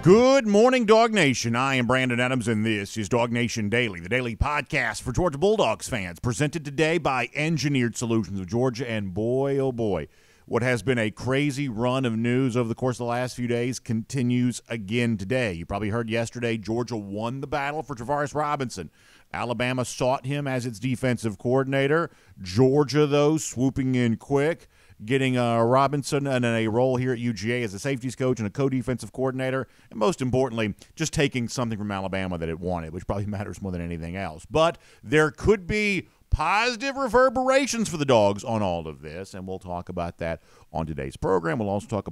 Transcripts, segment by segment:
Good morning, Dawg Nation. I am Brandon Adams, and this is DawgNation Daily, the daily podcast for Georgia Bulldogs fans, presented today by Engineered Solutions of Georgia. And boy, oh boy, what has been a crazy run of news over the course of the last few days continues again today. You probably heard yesterday Georgia won the battle for Travaris Robinson. Alabama sought him as its defensive coordinator. Georgia, though, swooping in quick, getting Robinson in a role here at UGA as a safeties coach and a co-defensive coordinator, and most importantly, just taking something from Alabama that it wanted, which probably matters more than anything else. But there could be positive reverberations for the Dogs on all of this, and we'll talk about that on today's program. We'll also talk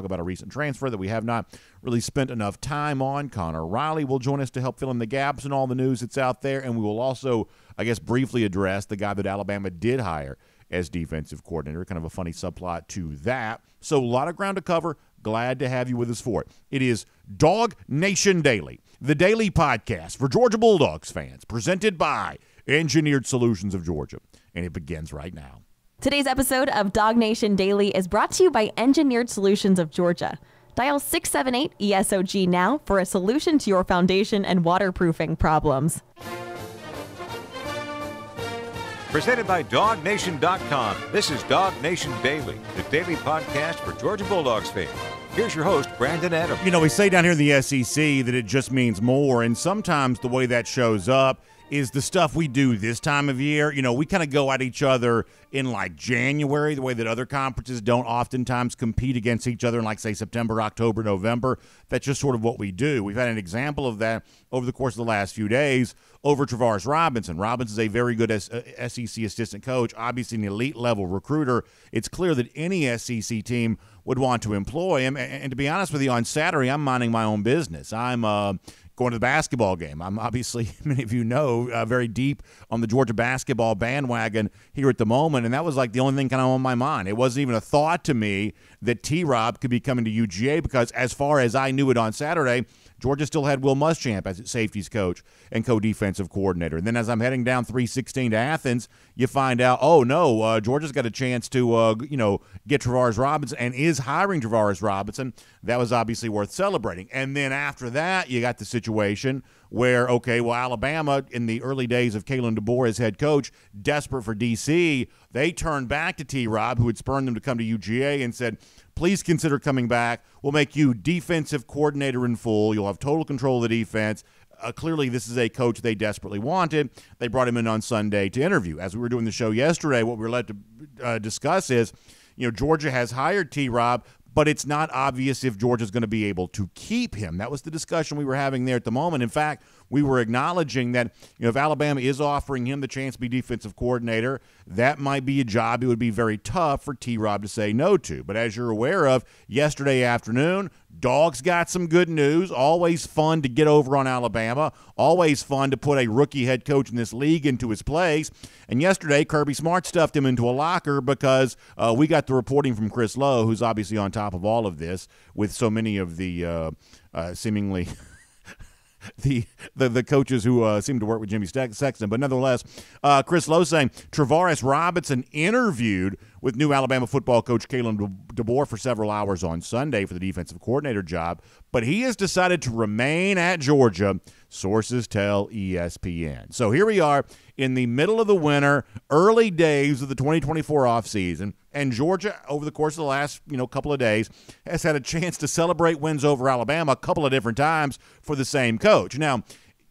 about a recent transfer that we have not really spent enough time on. Connor Riley will join us to help fill in the gaps in all the news that's out there, and we will also, I guess, briefly address the guy that Alabama did hire as defensive coordinator, kind of a funny subplot to that. So a lot of ground to cover. Glad to have you with us for it. It is DawgNation Daily, the daily podcast for Georgia Bulldogs fans, presented by Engineered Solutions of Georgia. And it begins right now. Today's episode of DawgNation Daily is brought to you by Engineered Solutions of Georgia. Dial 678-ESOG now for a solution to your foundation and waterproofing problems. Presented by DawgNation.com. This is DawgNation Daily, the daily podcast for Georgia Bulldogs fans. Here's your host, Brandon Adams. You know, we say down here in the SEC that it just means more, and sometimes the way that shows up is the stuff we do this time of year. You know, we kind of go at each other in like January, the way that other conferences don't oftentimes compete against each other in like, say, September, October, November. That's just sort of what we do. We've had an example of that over the course of the last few days over Travaris Robinson. Robinson's a very good SEC assistant coach, obviously an elite-level recruiter. It's clear that any SEC team would want to employ him. And to be honest with you, on Saturday, I'm minding my own business. I'm going to the basketball game. I'm obviously, many of you know, very deep on the Georgia basketball bandwagon here at the moment, and that was like the only thing kind of on my mind. It wasn't even a thought to me that T-Rob could be coming to UGA because as far as I knew it on Saturday, Georgia still had Will Muschamp as its safeties coach and co-defensive coordinator. And then as I'm heading down 316 to Athens, you find out, oh, no, Georgia's got a chance to, get Travaris Robinson and is hiring Travaris Robinson. That was obviously worth celebrating. And then after that, you got the situation where, okay, well, Alabama, in the early days of Kalen DeBoer as head coach, desperate for D.C., they turned back to T-Rob, who had spurned them to come to UGA, and said, please consider coming back. We'll make you defensive coordinator in full. You'll have total control of the defense. Clearly, this is a coach they desperately wanted. They brought him in on Sunday to interview. As we were doing the show yesterday, what we were led to discuss is, Georgia has hired T-Rob, but it's not obvious if Georgia's going to be able to keep him. That was the discussion we were having there at the moment. In fact, we were acknowledging that if Alabama is offering him the chance to be defensive coordinator, that might be a job it would be very tough for T-Rob to say no to. But as you're aware of, yesterday afternoon, Dawgs got some good news. Always fun to get over on Alabama. Always fun to put a rookie head coach in this league into his place. And yesterday, Kirby Smart stuffed him into a locker because we got the reporting from Chris Lowe, who's obviously on top of all of this with so many of the seemingly – the coaches who seem to work with Jimmy Sexton. But nonetheless, Chris Lowe saying Travaris Robinson interviewed with new Alabama football coach Kalen DeBoer for several hours on Sunday for the defensive coordinator job, but he has decided to remain at Georgia, sources tell ESPN. So here we are in the middle of the winter, early days of the 2024 offseason, and Georgia, over the course of the last couple of days, has had a chance to celebrate wins over Alabama a couple of different times for the same coach. Now,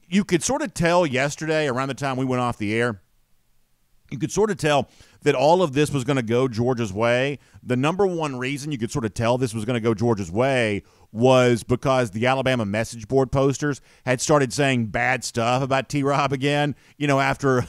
you could sort of tell yesterday, around the time we went off the air, you could sort of tell that all of this was going to go Georgia's way. The number one reason you could sort of tell this was going to go Georgia's way was because the Alabama message board posters had started saying bad stuff about T-Rob again, after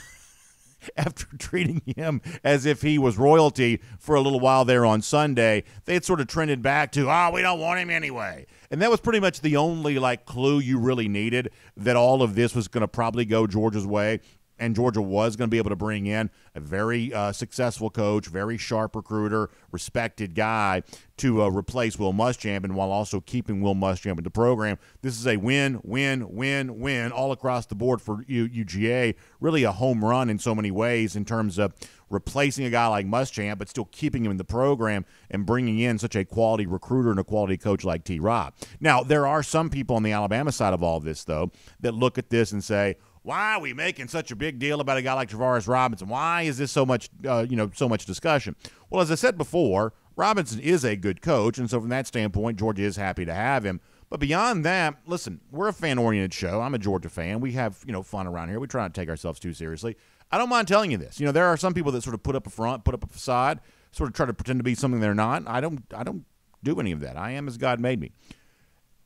treating him as if he was royalty for a little while there on Sunday. They had sort of trended back to, we don't want him anyway. And that was pretty much the only clue you really needed that all of this was going to probably go Georgia's way. and Georgia was going to be able to bring in a very successful coach, very sharp recruiter, respected guy to replace Will Muschamp, and while also keeping Will Muschamp in the program. This is a win, win, win, win all across the board for UGA. Really a home run in so many ways in terms of replacing a guy like Muschamp, but still keeping him in the program and bringing in such a quality recruiter and a quality coach like T-Rob. Now, there are some people on the Alabama side of all this, though, that look at this and say, why are we making such a big deal about a guy like Travaris Robinson? Why is this so much, so much discussion? Well, as I said before, Robinson is a good coach, and so from that standpoint, Georgia is happy to have him. But beyond that, listen, we're a fan-oriented show. I'm a Georgia fan. We have, fun around here. We try not to take ourselves too seriously. I don't mind telling you this. There are some people that sort of put up a front, put up a facade, sort of try to pretend to be something they're not. I don't do any of that. I am as God made me.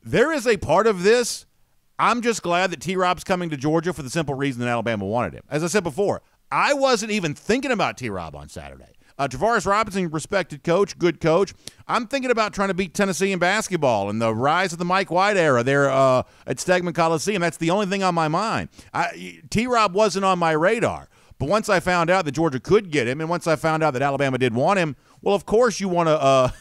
There is a part of this. I'm just glad that T-Rob's coming to Georgia for the simple reason that Alabama wanted him. As I said before, I wasn't even thinking about T-Rob on Saturday. Travaris Robinson, respected coach, good coach. I'm thinking about trying to beat Tennessee in basketball and the rise of the Mike White era there at Stegman Coliseum. That's the only thing on my mind. T-Rob wasn't on my radar. But once I found out that Georgia could get him, and once I found out that Alabama did want him, well, of course you want to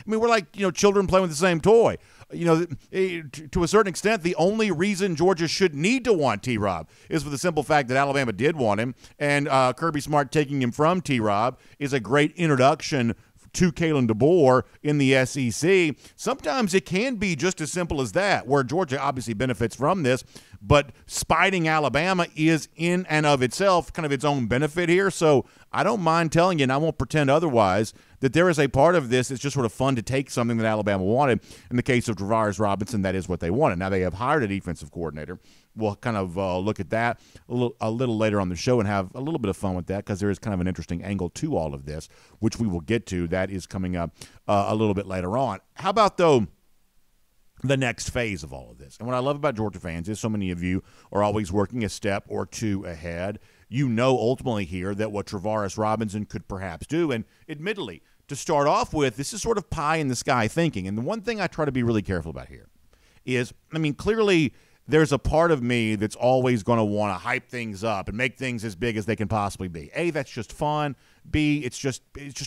we're like, children playing with the same toy. To a certain extent, the only reason Georgia should need to want T-Rob is for the simple fact that Alabama did want him, and Kirby Smart taking him from T-Rob is a great introduction to Kalen DeBoer in the SEC. Sometimes it can be just as simple as that, where Georgia obviously benefits from this, but spiting Alabama is in and of itself kind of its own benefit here. So I don't mind telling you, and I won't pretend otherwise, that there is a part of this that's just sort of fun to take something that Alabama wanted. In the case of Travaris Robinson, that is what they wanted. Now they have hired a defensive coordinator. We'll kind of look at that a little later on the show and have a little bit of fun with that, because there is kind of an interesting angle to all of this, which we will get to. That is coming up a little bit later on. How about, though, the next phase of all of this? And what I love about Georgia fans is so many of you are always working a step or two ahead. Ultimately here that what Travaris Robinson could perhaps do, and admittedly, to start off with, this is sort of pie-in-the-sky thinking. And the one thing I try to be really careful about here is, clearly there's a part of me that's always going to want to hype things up and make things as big as they can possibly be. A, that's just fun. B, it's just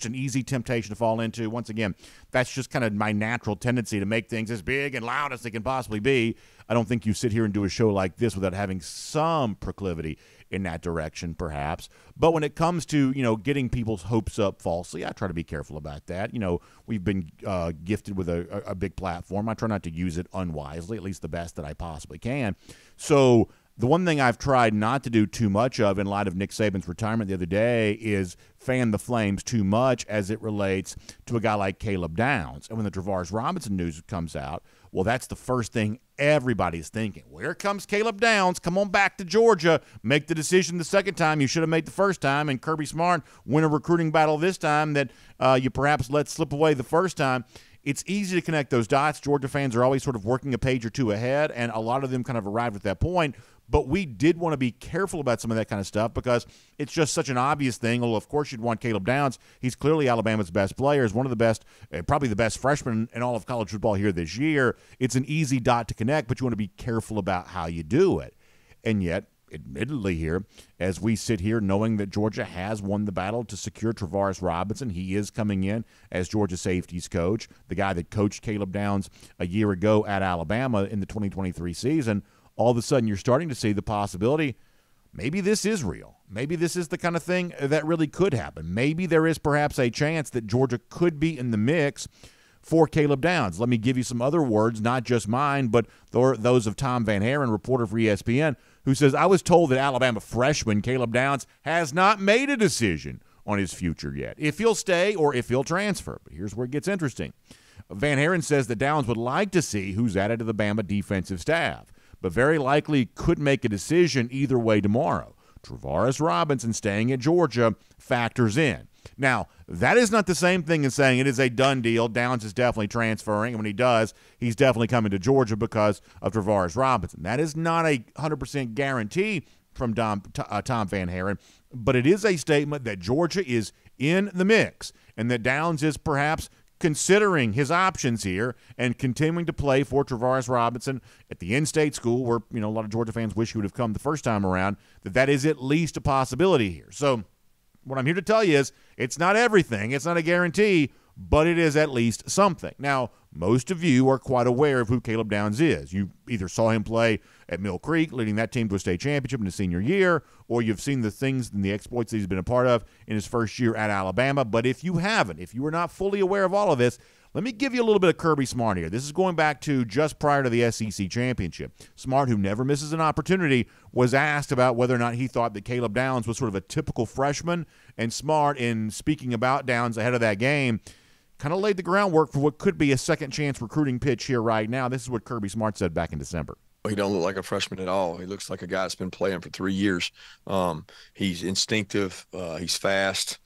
an easy temptation to fall into. Once again, that's just kind of my natural tendency to make things as big and loud as they can possibly be. I don't think you sit here and do a show like this without having some proclivity in that direction, perhaps. But when it comes to, getting people's hopes up falsely, I try to be careful about that. We've been gifted with a big platform. I try not to use it unwisely, at least the best that I possibly can. So the one thing I've tried not to do too much of in light of Nick Saban's retirement the other day is fan the flames too much as it relates to a guy like Caleb Downs. And when the Travaris Robinson news comes out, well, that's the first thing everybody's thinking. Well, here comes Caleb Downs. Come on back to Georgia. Make the decision the second time you should have made the first time. And Kirby Smart win a recruiting battle this time that you perhaps let slip away the first time. It's easy to connect those dots. Georgia fans are always sort of working a page or two ahead, and a lot of them kind of arrived at that point. But we did want to be careful about some of that kind of stuff because it's just such an obvious thing. Well, of course you'd want Caleb Downs. He's clearly Alabama's best player. He's one of the best, probably the best freshman in all of college football here this year. It's an easy dot to connect, but you want to be careful about how you do it. And yet, admittedly here, as we sit here knowing that Georgia has won the battle to secure Travaris Robinson, he is coming in as Georgia safeties coach, the guy that coached Caleb Downs a year ago at Alabama in the 2023 season. All of a sudden you're starting to see the possibility maybe this is real. Maybe this is the kind of thing that really could happen. Maybe there is perhaps a chance that Georgia could be in the mix for Caleb Downs. Let me give you some other words, not just mine, but those of Tom Van Haren, reporter for ESPN, who says, I was told that Alabama freshman Caleb Downs has not made a decision on his future yet, if he'll stay or if he'll transfer. But here's where it gets interesting. Van Haren says that Downs would like to see who's added to the Bama defensive staff, but very likely could make a decision either way tomorrow. Travaris Robinson staying at Georgia factors in. Now, that is not the same thing as saying it is a done deal. Downs is definitely transferring, and when he does, he's definitely coming to Georgia because of Travaris Robinson. That is not a 100% guarantee from Tom Van Haren, but it is a statement that Georgia is in the mix and that Downs is perhaps considering his options here and continuing to play for Travaris Robinson at the in-state school where, a lot of Georgia fans wish he would have come the first time around, that is at least a possibility here. So what I'm here to tell you is it's not everything. It's not a guarantee, but it is at least something. Now, most of you are quite aware of who Caleb Downs is. You either saw him play at Mill Creek, leading that team to a state championship in his senior year, or you've seen the things and the exploits that he's been a part of in his first year at Alabama. But if you haven't, if you are not fully aware of all of this, let me give you a little bit of Kirby Smart here. This is going back to just prior to the SEC championship. Smart, who never misses an opportunity, was asked about whether or not he thought that Caleb Downs was sort of a typical freshman. And Smart, in speaking about Downs ahead of that game, kind of laid the groundwork for what could be a second-chance recruiting pitch here right now. This is what Kirby Smart said back in December. He don't look like a freshman at all. He looks like a guy that's been playing for 3 years. He's instinctive. He's fast.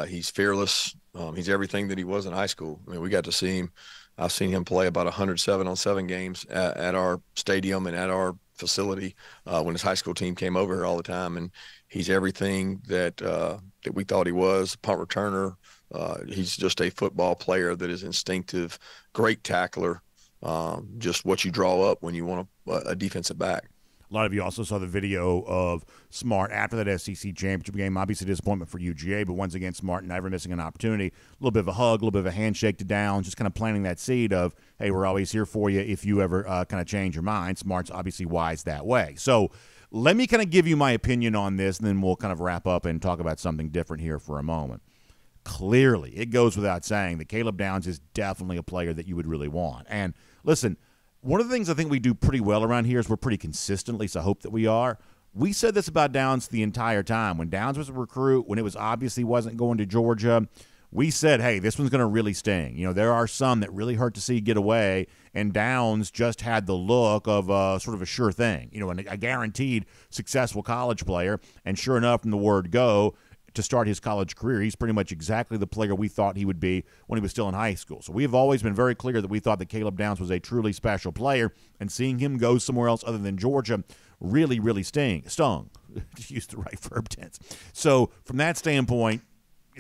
He's fearless. He's everything that he was in high school. I mean, we got to see him. I've seen him play about 107-on-7 games at our stadium and at our facility when his high school team came over here all the time. And he's everything that we thought he was, punt returner. He's just a football player that is instinctive, great tackler, just what you draw up when you want a defensive back. A lot of you also saw the video of Smart after that SEC championship game. Obviously, disappointment for UGA, but once again, Smart never missing an opportunity. A little bit of a hug, a little bit of a handshake to Downs, just kind of planting that seed of, hey, we're always here for you if you ever kind of change your mind. Smart's obviously wise that way. So let me kind of give you my opinion on this, and then we'll kind of wrap up and talk about something different here for a moment. Clearly, it goes without saying that Caleb Downs is definitely a player that you would really want. And listen, one of the things I think we do pretty well around here is we're pretty consistent, at least I hope that we are. We said this about Downs the entire time. When Downs was a recruit, when it was obviously wasn't going to Georgia, we said, hey, this one's going to really sting. There are some that really hurt to see get away, and Downs just had the look of sort of a sure thing, a guaranteed successful college player. And sure enough, from the word go, to start his college career, he's pretty much exactly the player we thought he would be when he was still in high school. So we have always been very clear that we thought that Caleb Downs was a truly special player, and seeing him go somewhere else other than Georgia really, really stung. To use the right verb tense. So from that standpoint,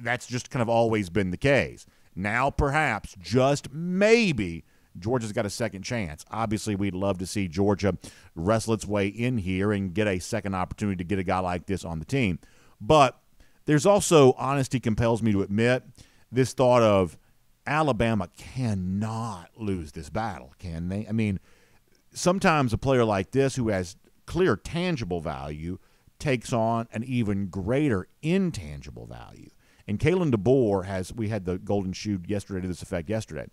that's just kind of always been the case. Now perhaps, just maybe, Georgia's got a second chance. Obviously, we'd love to see Georgia wrestle its way in here and get a second opportunity to get a guy like this on the team. But there's also, honesty compels me to admit, this thought of Alabama cannot lose this battle, can they? I mean, sometimes a player like this who has clear tangible value takes on an even greater intangible value. And Kalen DeBoer we had the golden shoe yesterday to this effect yesterday,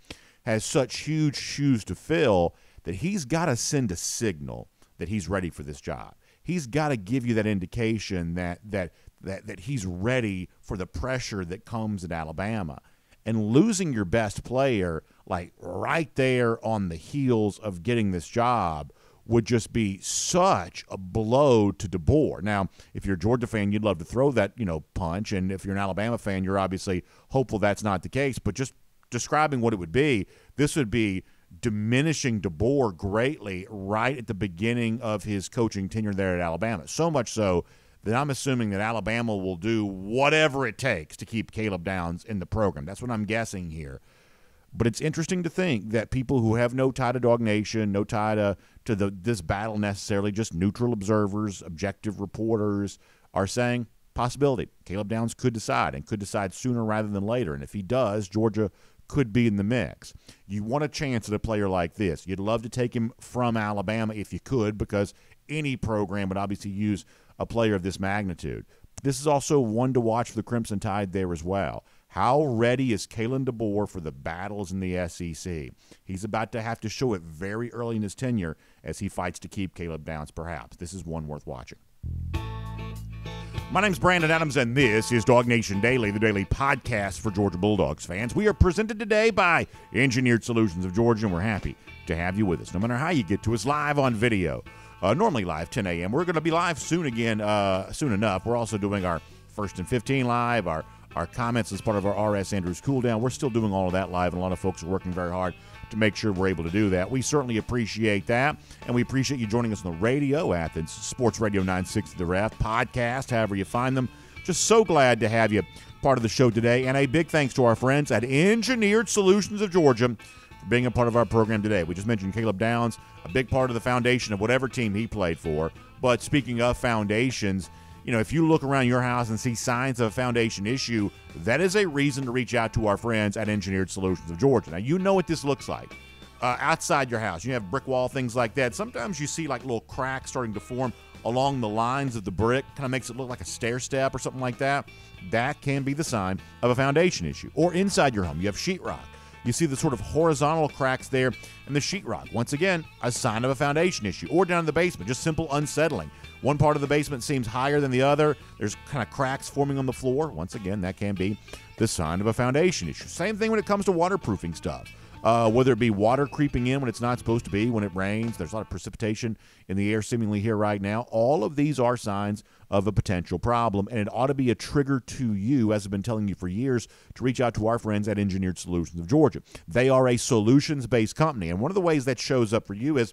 has such huge shoes to fill that he's got to send a signal that he's ready for this job. He's got to give you that indication that he's ready for the pressure that comes at Alabama. And losing your best player, like right there on the heels of getting this job, would just be such a blow to DeBoer. Now, if you're a Georgia fan, you'd love to throw that, punch. And if you're an Alabama fan, you're obviously hopeful that's not the case. But just describing what it would be, this would be diminishing DeBoer greatly right at the beginning of his coaching tenure there at Alabama. So much so that I'm assuming that Alabama will do whatever it takes to keep Caleb Downs in the program. That's what I'm guessing here. But it's interesting to think that people who have no tie to DawgNation, no tie to this battle necessarily, just neutral observers, objective reporters, are saying possibility. Caleb Downs could decide, and could decide sooner rather than later. And if he does, Georgia could be in the mix. You want a chance at a player like this. You'd love to take him from Alabama if you could, because any program would obviously use a player of this magnitude. This is also one to watch for the Crimson Tide there as well. How ready is Kalen DeBoer for the battles in the SEC? He's about to have to show it very early in his tenure as he fights to keep Caleb Downs, perhaps. This is one worth watching. My name's Brandon Adams, and this is DawgNation Daily, the daily podcast for Georgia Bulldogs fans. We are presented today by Engineered Solutions of Georgia, and we're happy to have you with us, no matter how you get to us, live on video. Normally live 10 a.m. We're going to be live soon again, soon enough. We're also doing our 1st and 15 live, our comments as part of our R.S. Andrews cool down. We're still doing all of that live, and a lot of folks are working very hard to make sure we're able to do that. We certainly appreciate that, and we appreciate you joining us on the radio, Athens Sports Radio 960 The Ref, podcast, however you find them. Just so glad to have you part of the show today. And a big thanks to our friends at Engineered Solutions of Georgia for being a part of our program today. We just mentioned Caleb Downs, a big part of the foundation of whatever team he played for. But speaking of foundations, if you look around your house and see signs of a foundation issue, that is a reason to reach out to our friends at Engineered Solutions of Georgia. Now, you know what this looks like. Outside your house, you have brick wall, things like that. Sometimes you see like little cracks starting to form along the lines of the brick. Kind of makes it look like a stair step or something like that. That can be the sign of a foundation issue. Or inside your home, you have sheetrock. You see the sort of horizontal cracks there in the sheetrock. Once again, a sign of a foundation issue. Or down in the basement, just simple unsettling. One part of the basement seems higher than the other. There's kind of cracks forming on the floor. Once again, that can be the sign of a foundation issue. Same thing when it comes to waterproofing stuff. Whether it be water creeping in when it's not supposed to be, when it rains, there's a lot of precipitation in the air seemingly here right now. All of these are signs of a potential problem, and it ought to be a trigger to you, as I've been telling you for years, to reach out to our friends at Engineered Solutions of Georgia. They are a solutions-based company, and one of the ways that shows up for you is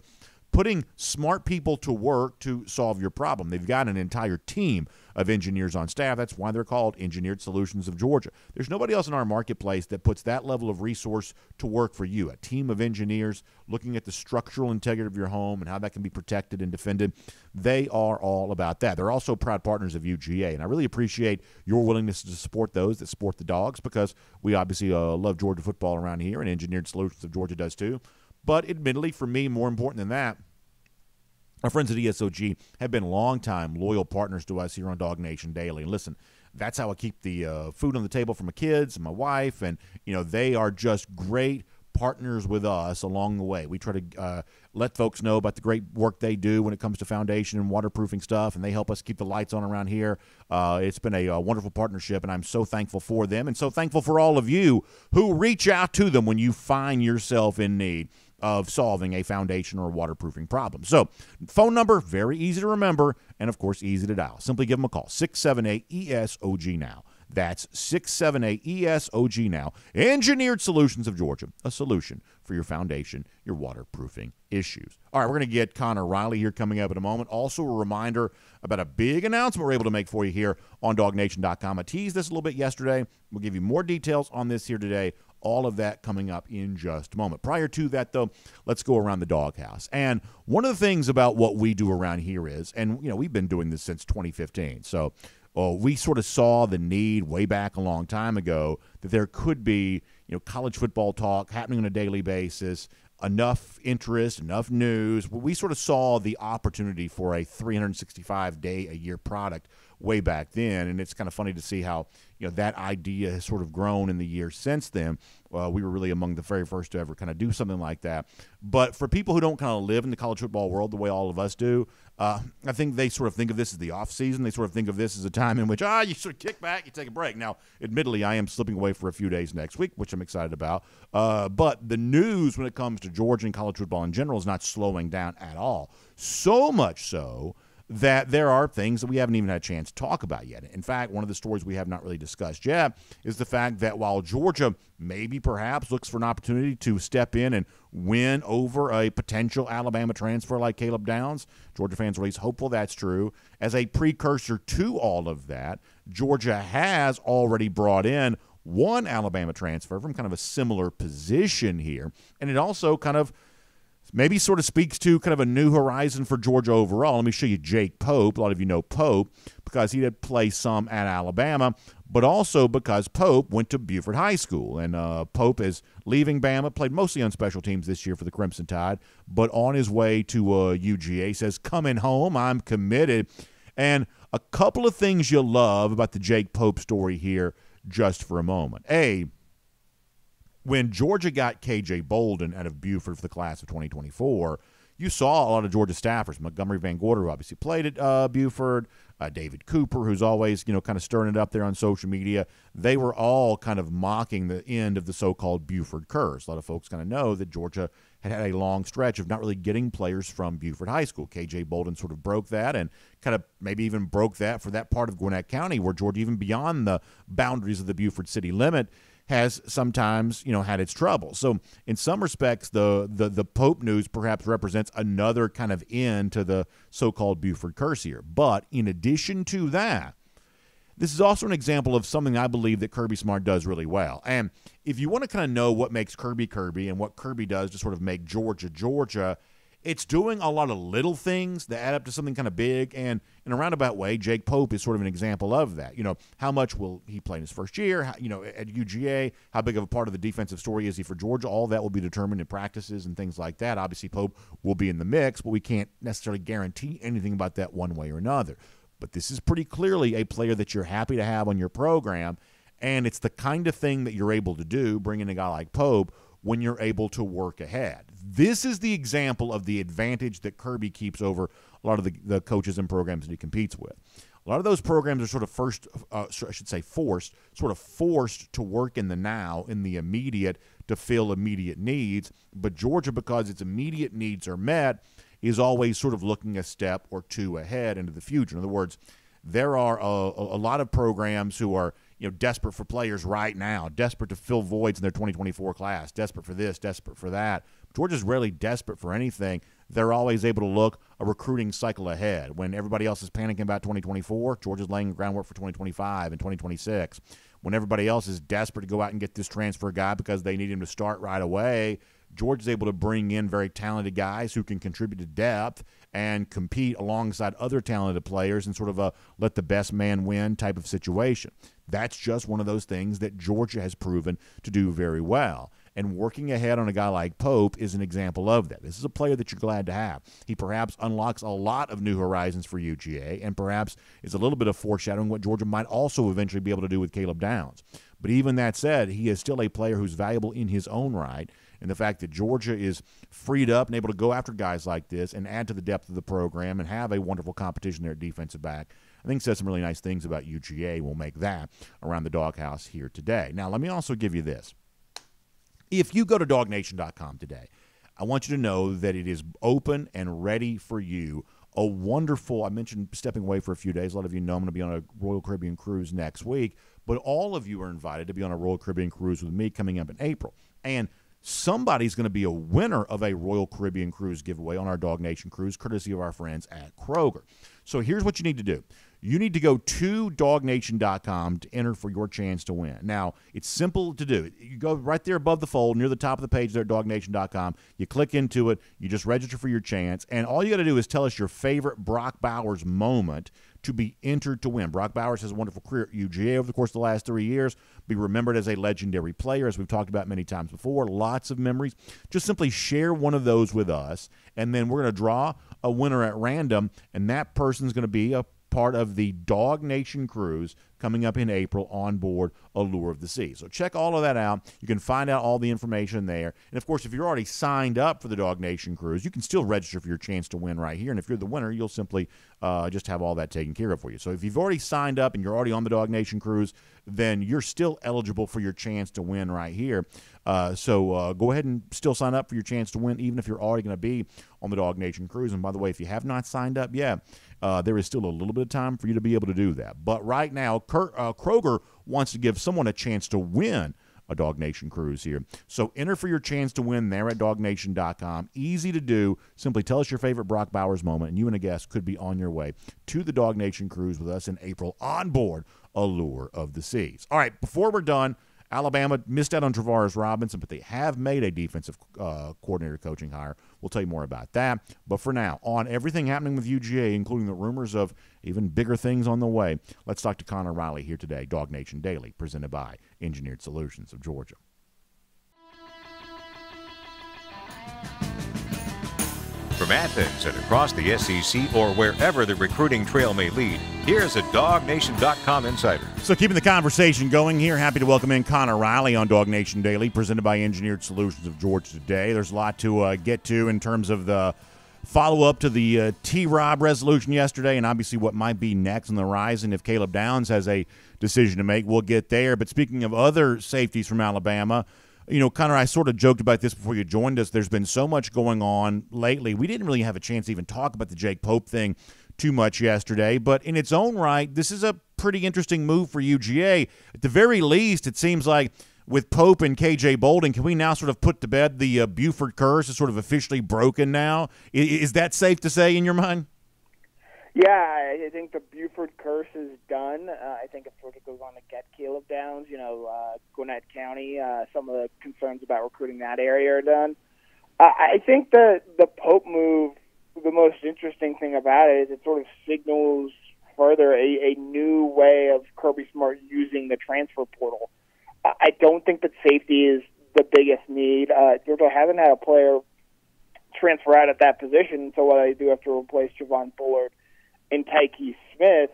putting smart people to work to solve your problem. They've got an entire team of engineers on staff. That's why they're called Engineered Solutions of Georgia. There's nobody else in our marketplace that puts that level of resource to work for you. A team of engineers looking at the structural integrity of your home and how that can be protected and defended. They are all about that. They're also proud partners of UGA, and I really appreciate your willingness to support those that support the Dawgs, because we obviously love Georgia football around here, and Engineered Solutions of Georgia does too. But admittedly, for me, more important than that, our friends at ESOG have been longtime loyal partners to us here on DawgNation Daily. And listen, that's how I keep the food on the table for my kids and my wife. And, they are just great partners with us along the way. We try to let folks know about the great work they do when it comes to foundation and waterproofing stuff, and they help us keep the lights on around here. It's been a wonderful partnership, and I'm so thankful for them and so thankful for all of you who reach out to them when you find yourself in need of solving a foundation or waterproofing problem. So, phone number, very easy to remember, and of course, easy to dial. Simply give them a call, 678-ESOG now. That's 678-ESOG now. Engineered Solutions of Georgia, a solution for your foundation, your waterproofing issues. All right, we're going to get Connor Riley here coming up in a moment. Also, a reminder about a big announcement we're able to make for you here on DawgNation.com. I teased this a little bit yesterday. We'll give you more details on this here today. All of that coming up in just a moment. Prior to that, though, let's go around the doghouse. And one of the things about what we do around here is, and, we've been doing this since 2015. So we sort of saw the need way back a long time ago that there could be, college football talk happening on a daily basis, enough interest, enough news. We sort of saw the opportunity for a 365-day-a-year product way back then, and it's kind of funny to see how that idea has sort of grown in the years since then. We were really among the very first to ever kind of do something like that. But for people who don't kind of live in the college football world the way all of us do, I think they sort of think of this as the off season. They sort of think of this as a time in which you sort of kick back, you take a break. Now, admittedly, I am slipping away for a few days next week, which I'm excited about. But the news when it comes to Georgia and college football in general is not slowing down at all. So much so that there are things that we haven't even had a chance to talk about yet. In fact, one of the stories we have not really discussed yet is the fact that while Georgia maybe perhaps looks for an opportunity to step in and win over a potential Alabama transfer like Caleb Downs, Georgia fans are at least hopeful that's true. As a precursor to all of that, Georgia has already brought in one Alabama transfer from kind of a similar position here, and it also kind of maybe sort of speaks to kind of a new horizon for Georgia overall. Let me show you Jake Pope. A lot of you know Pope because he did play some at Alabama, but also because Pope went to Buford High School. And Pope is leaving Bama, played mostly on special teams this year for the Crimson Tide, but on his way to UGA, says, coming home, I'm committed. And a couple of things you'll love about the Jake Pope story here just for a moment. When Georgia got K.J. Bolden out of Buford for the class of 2024, you saw a lot of Georgia staffers. Montgomery Van Gorder, who obviously played at Buford, David Cooper, who's always, kind of stirring it up there on social media. They were all kind of mocking the end of the so-called Buford curse. A lot of folks kind of know that Georgia had had a long stretch of not really getting players from Buford High School. K.J. Bolden sort of broke that and kind of maybe even broke that for that part of Gwinnett County where Georgia, even beyond the boundaries of the Buford city limit, has sometimes, had its trouble. So in some respects, the Pope news perhaps represents another kind of end to the so-called Buford curse here. But in addition to that, this is also an example of something I believe that Kirby Smart does really well. And if you want to kind of know what makes Kirby Kirby and what Kirby does to sort of make Georgia Georgia, it's doing a lot of little things that add up to something kind of big. And in a roundabout way, Jake Pope is sort of an example of that. How much will he play in his first year? At UGA, how big of a part of the defensive story is he for Georgia? All that will be determined in practices and things like that. Obviously, Pope will be in the mix, but we can't necessarily guarantee anything about that one way or another. But this is pretty clearly a player that you're happy to have on your program, and it's the kind of thing that you're able to do, bringing a guy like Pope, when you're able to work ahead. This is the example of the advantage that Kirby keeps over a lot of the coaches and programs that he competes with. A lot of those programs are sort of forced to work in the now, in the immediate, to fill immediate needs. But Georgia, because its immediate needs are met, is always sort of looking a step or two ahead into the future. In other words, there are a lot of programs who are desperate for players right now, desperate to fill voids in their 2024 class, desperate for this, desperate for that. Georgia's rarely desperate for anything. They're always able to look a recruiting cycle ahead. When everybody else is panicking about 2024, Georgia's laying the groundwork for 2025 and 2026. When everybody else is desperate to go out and get this transfer guy because they need him to start right away, Georgia's able to bring in very talented guys who can contribute to depth and compete alongside other talented players in sort of a let the best man win type of situation. That's just one of those things that Georgia has proven to do very well. And working ahead on a guy like Pope is an example of that. This is a player that you're glad to have. He perhaps unlocks a lot of new horizons for UGA and perhaps is a little bit of foreshadowing what Georgia might also eventually be able to do with Caleb Downs. But even that said, he is still a player who's valuable in his own right. And the fact that Georgia is freed up and able to go after guys like this and add to the depth of the program and have a wonderful competition there at defensive back, I think says some really nice things about UGA. We'll make that around the doghouse here today. Now, let me also give you this. If you go to DawgNation.com today, I want you to know that it is open and ready for you. A wonderful, I mentioned stepping away for a few days. A lot of you know I'm going to be on a Royal Caribbean cruise next week, but all of you are invited to be on a Royal Caribbean cruise with me coming up in April. And somebody's going to be a winner of a Royal Caribbean cruise giveaway on our DawgNation cruise, courtesy of our friends at Kroger. So here's what you need to do. You need to go to DawgNation.com to enter for your chance to win. Now, it's simple to do. You go right there above the fold, near the top of the page there at DawgNation.com. You click into it. You just register for your chance. And all you got to do is tell us your favorite Brock Bowers moment to be entered to win. Brock Bowers has a wonderful career at UGA over the course of the last 3 years. Be remembered as a legendary player, as we've talked about many times before. Lots of memories. Just simply share one of those with us, and then we're going to draw a winner at random, and that person's going to be a part of the DawgNation cruise coming up in April on board Allure of the Sea. So check all of that out. You can find out all the information there. And, of course, if you're already signed up for the DawgNation cruise, you can still register for your chance to win right here. And if you're the winner, you'll simply just have all that taken care of for you. So if you've already signed up and you're already on the DawgNation cruise, then you're still eligible for your chance to win right here. So go ahead and still sign up for your chance to win, even if you're already going to be on the DawgNation cruise. And by the way, if you have not signed up yet, there is still a little bit of time for you to be able to do that. But right now, Kroger wants to give someone a chance to win a DawgNation cruise here. So enter for your chance to win there at DawgNation.com. Easy to do. Simply tell us your favorite Brock Bowers moment, and you and a guest could be on your way to the DawgNation cruise with us in April on board Allure of the Seas. All right, before we're done, Alabama missed out on Travaris Robinson, but they have made a defensive coordinator coaching hire. We'll tell you more about that. But for now, on everything happening with UGA, including the rumors of even bigger things on the way, let's talk to Connor Riley here today, DawgNation Daily, presented by Engineered Solutions of Georgia. From Athens and across the SEC or wherever the recruiting trail may lead, here's a DawgNation.com insider. So keeping the conversation going here, happy to welcome in Connor Riley on DawgNation Daily, presented by Engineered Solutions of Georgia today. There's a lot to get to in terms of the follow-up to the T-Rob resolution yesterday and obviously what might be next on the horizon if Caleb Downs has a decision to make. We'll get there. But speaking of other safeties from Alabama, you know, Connor, I sort of joked about this before you joined us. There's been so much going on lately. We didn't really have a chance to even talk about the Jake Pope thing too much yesterday, but in its own right, this is a pretty interesting move for UGA. At the very least, it seems like with Pope and KJ Bolden, can we now sort of put to bed the Buford curse is sort of officially broken now? Is that safe to say in your mind? Yeah, I think the Buford curse is done. I think if Georgia goes on to get Caleb Downs, Gwinnett County, some of the concerns about recruiting that area are done. I think the Pope move, the most interesting thing about it is it sort of signals further a new way of Kirby Smart using the transfer portal. I don't think that safety is the biggest need. Georgia hasn't had a player transfer out at that position, so what they do have to replace Javon Bullard and Tyke Smith.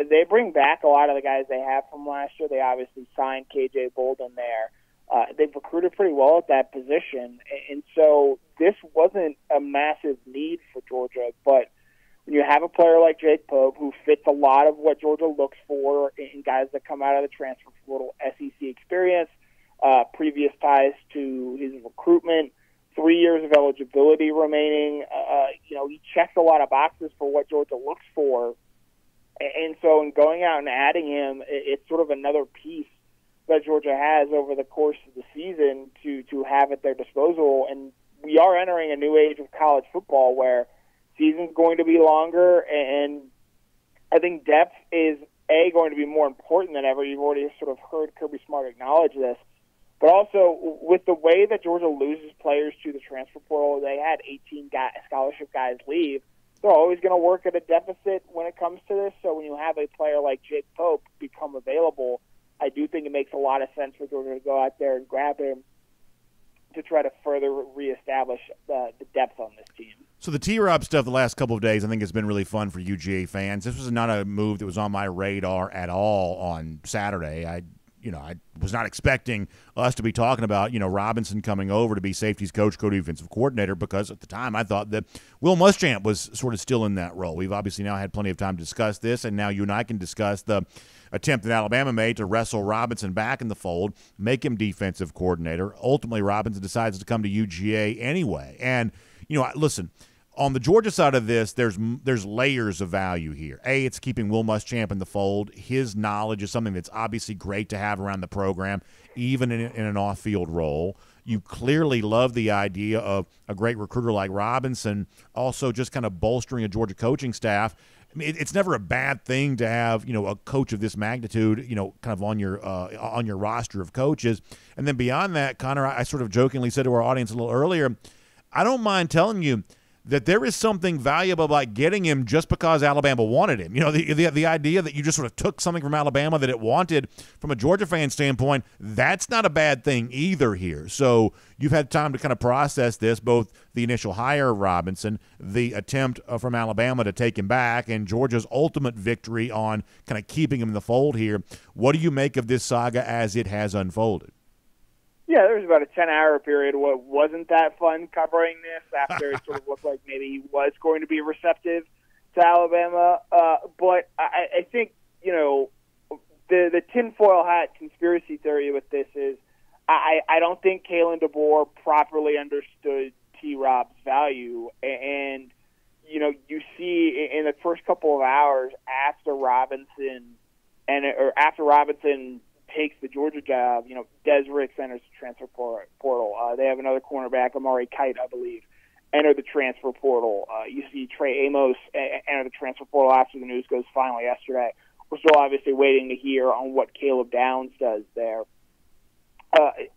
They bring back a lot of the guys they have from last year. They obviously signed KJ Bolden there. They've recruited pretty well at that position, and so this wasn't a massive need for Georgia. But when you have a player like Jake Pope, who fits a lot of what Georgia looks for in guys that come out of the transfer portal, SEC experience, previous ties to his recruitment, 3 years of eligibility remaining, he checks a lot of boxes for what Georgia looks for. And so in going out and adding him, it's sort of another piece that Georgia has over the course of the season to have at their disposal. And we are entering a new age of college football where season's going to be longer, and I think depth is, going to be more important than ever. You've already sort of heard Kirby Smart acknowledge this. But also, with the way that Georgia loses players to the transfer portal, they had 18 scholarship guys leave. They're always going to work at a deficit when it comes to this. So when you have a player like Jake Pope become available, I do think it makes a lot of sense for Georgia to go out there and grab him to try to further reestablish the depth on this team. So the T-Rob stuff the last couple of days I think has been really fun for UGA fans. This was not a move that was on my radar at all on Saturday. I was not expecting us to be talking about, Robinson coming over to be safeties coach, co-defensive coordinator, because at the time I thought that Will Muschamp was sort of still in that role. We've obviously now had plenty of time to discuss this, and now you and I can discuss the attempt that Alabama made to wrestle Robinson back in the fold, make him defensive coordinator. Ultimately, Robinson decides to come to UGA anyway. And, listen, on the Georgia side of this, there's layers of value here. It's keeping Will Muschamp in the fold. His knowledge is something that's obviously great to have around the program, even in an off-field role. You clearly love the idea of a great recruiter like Robinson also just kind of bolstering a Georgia coaching staff. I mean, it's never a bad thing to have, a coach of this magnitude, kind of on your roster of coaches. And then beyond that, Connor, I sort of jokingly said to our audience a little earlier, I don't mind telling you that there is something valuable about getting him just because Alabama wanted him. The idea that you just sort of took something from Alabama that it wanted from a Georgia fan standpoint, that's not a bad thing either here. So you've had time to kind of process this, both the initial hire of Robinson, the attempt from Alabama to take him back, and Georgia's ultimate victory on kind of keeping him in the fold here. What do you make of this saga as it has unfolded? Yeah, there was about a 10-hour period where it wasn't that fun covering this after it sort of looked like maybe he was going to be receptive to Alabama. But I think, the tinfoil hat conspiracy theory with this is I don't think Kalen DeBoer properly understood T-Rob's value. And, you see in the first couple of hours after Robinson takes the Georgia job, Des Ricks enters the transfer portal. They have another cornerback, Amari Kite, I believe, enter the transfer portal. You see Trey Amos enter the transfer portal after the news goes final yesterday. We're still obviously waiting to hear on what Caleb Downs does there.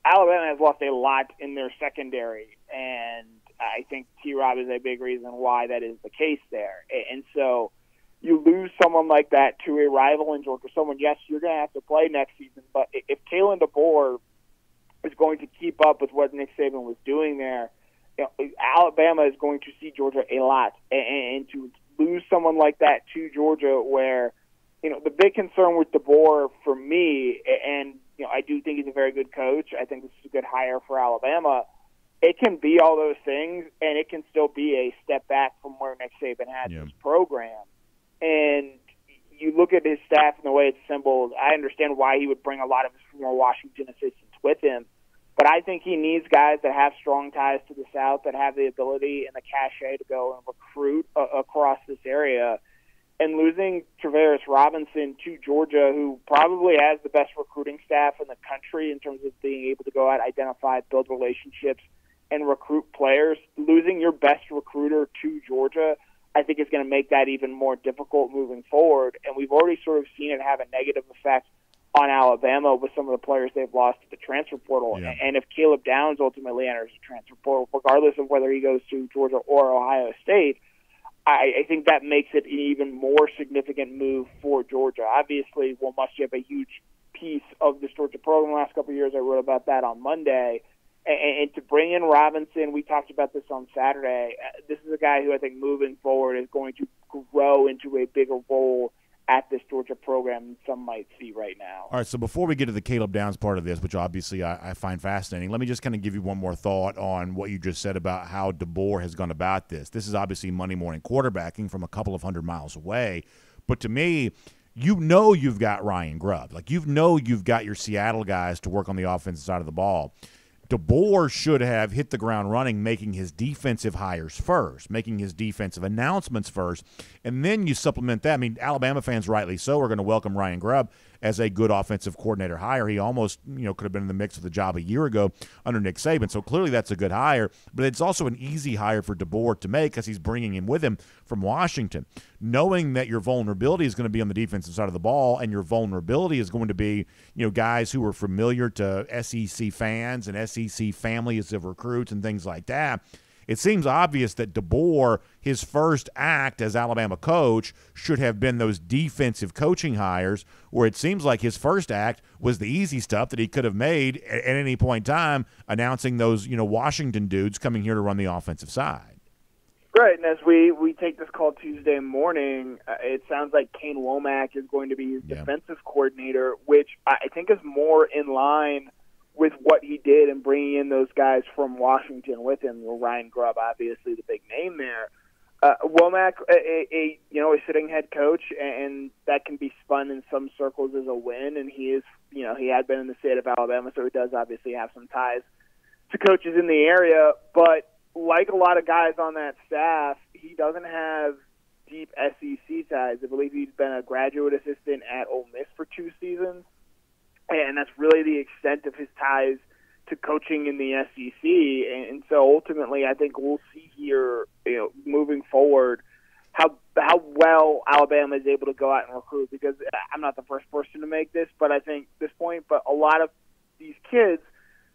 Alabama has lost a lot in their secondary, and I think T-Rob is a big reason why that is the case there. And so you lose someone like that to a rival in Georgia, someone, yes, you're going to have to play next season, but if Kalen DeBoer is going to keep up with what Nick Saban was doing there, Alabama is going to see Georgia a lot. And to lose someone like that to Georgia where, the big concern with DeBoer for me, and, I do think he's a very good coach. I think this is a good hire for Alabama. It can be all those things, and it can still be a step back from where Nick Saban had his program. And you look at his staff and the way it's assembled, I understand why he would bring a lot of his former Washington assistants with him. But I think he needs guys that have strong ties to the South, that have the ability and the cachet to go and recruit across this area. And losing Travaris Robinson to Georgia, who probably has the best recruiting staff in the country in terms of being able to go out, identify, build relationships, and recruit players, losing your best recruiter to Georgia, I think is going to make that even more difficult moving forward. And we've already sort of seen it have a negative effect on Alabama with some of the players they've lost to the transfer portal. Yeah. And if Caleb Downs ultimately enters the transfer portal, regardless of whether he goes to Georgia or Ohio State, I think that makes it an even more significant move for Georgia. Obviously, Will Muschamp, a huge piece of this Georgia program the last couple of years. I wrote about that on Monday. And to bring in Robinson, we talked about this on Saturday. This is a guy who I think moving forward is going to grow into a bigger role at this Georgia program than some might see right now. All right, so before we get to the Caleb Downs part of this, which obviously I find fascinating, let me just kind of give you one more thought on what you just said about how DeBoer has gone about this. This is obviously Monday morning quarterbacking from a couple of hundred miles away, but to me, you know you've got Ryan Grubb. Like, you know you've got your Seattle guys to work on the offensive side of the ball. DeBoer should have hit the ground running, making his defensive hires first, making his defensive announcements first, and then you supplement that. I mean, Alabama fans, rightly so, are going to welcome Ryan Grubb as a good offensive coordinator hire. He almost, could have been in the mix for the job a year ago under Nick Saban, so clearly that's a good hire, but it's also an easy hire for DeBoer to make because he's bringing him with him from Washington. Knowing that your vulnerability is going to be on the defensive side of the ball, and your vulnerability is going to be, guys who are familiar to SEC fans and SEC families of recruits and things like that, it seems obvious that DeBoer, his first act as Alabama coach, should have been those defensive coaching hires, where it seems like his first act was the easy stuff that he could have made at any point in time, announcing those, Washington dudes coming here to run the offensive side. Right, and as we take this call Tuesday morning, it sounds like Kane Womack is going to be his defensive coordinator, which I think is more in line with what he did in bringing in those guys from Washington with him. Ryan Grubb, obviously the big name there. Womack, a sitting head coach, and that can be spun in some circles as a win. And he is, he had been in the state of Alabama, so he does obviously have some ties to coaches in the area. But like a lot of guys on that staff, he doesn't have deep SEC ties. I believe he's been a graduate assistant at Ole Miss for 2 seasons. And that's really the extent of his ties to coaching in the SEC. And so ultimately, I think we'll see here, moving forward, how well Alabama is able to go out and recruit. Because I'm not the first person to make this, but I think this point, but a lot of these kids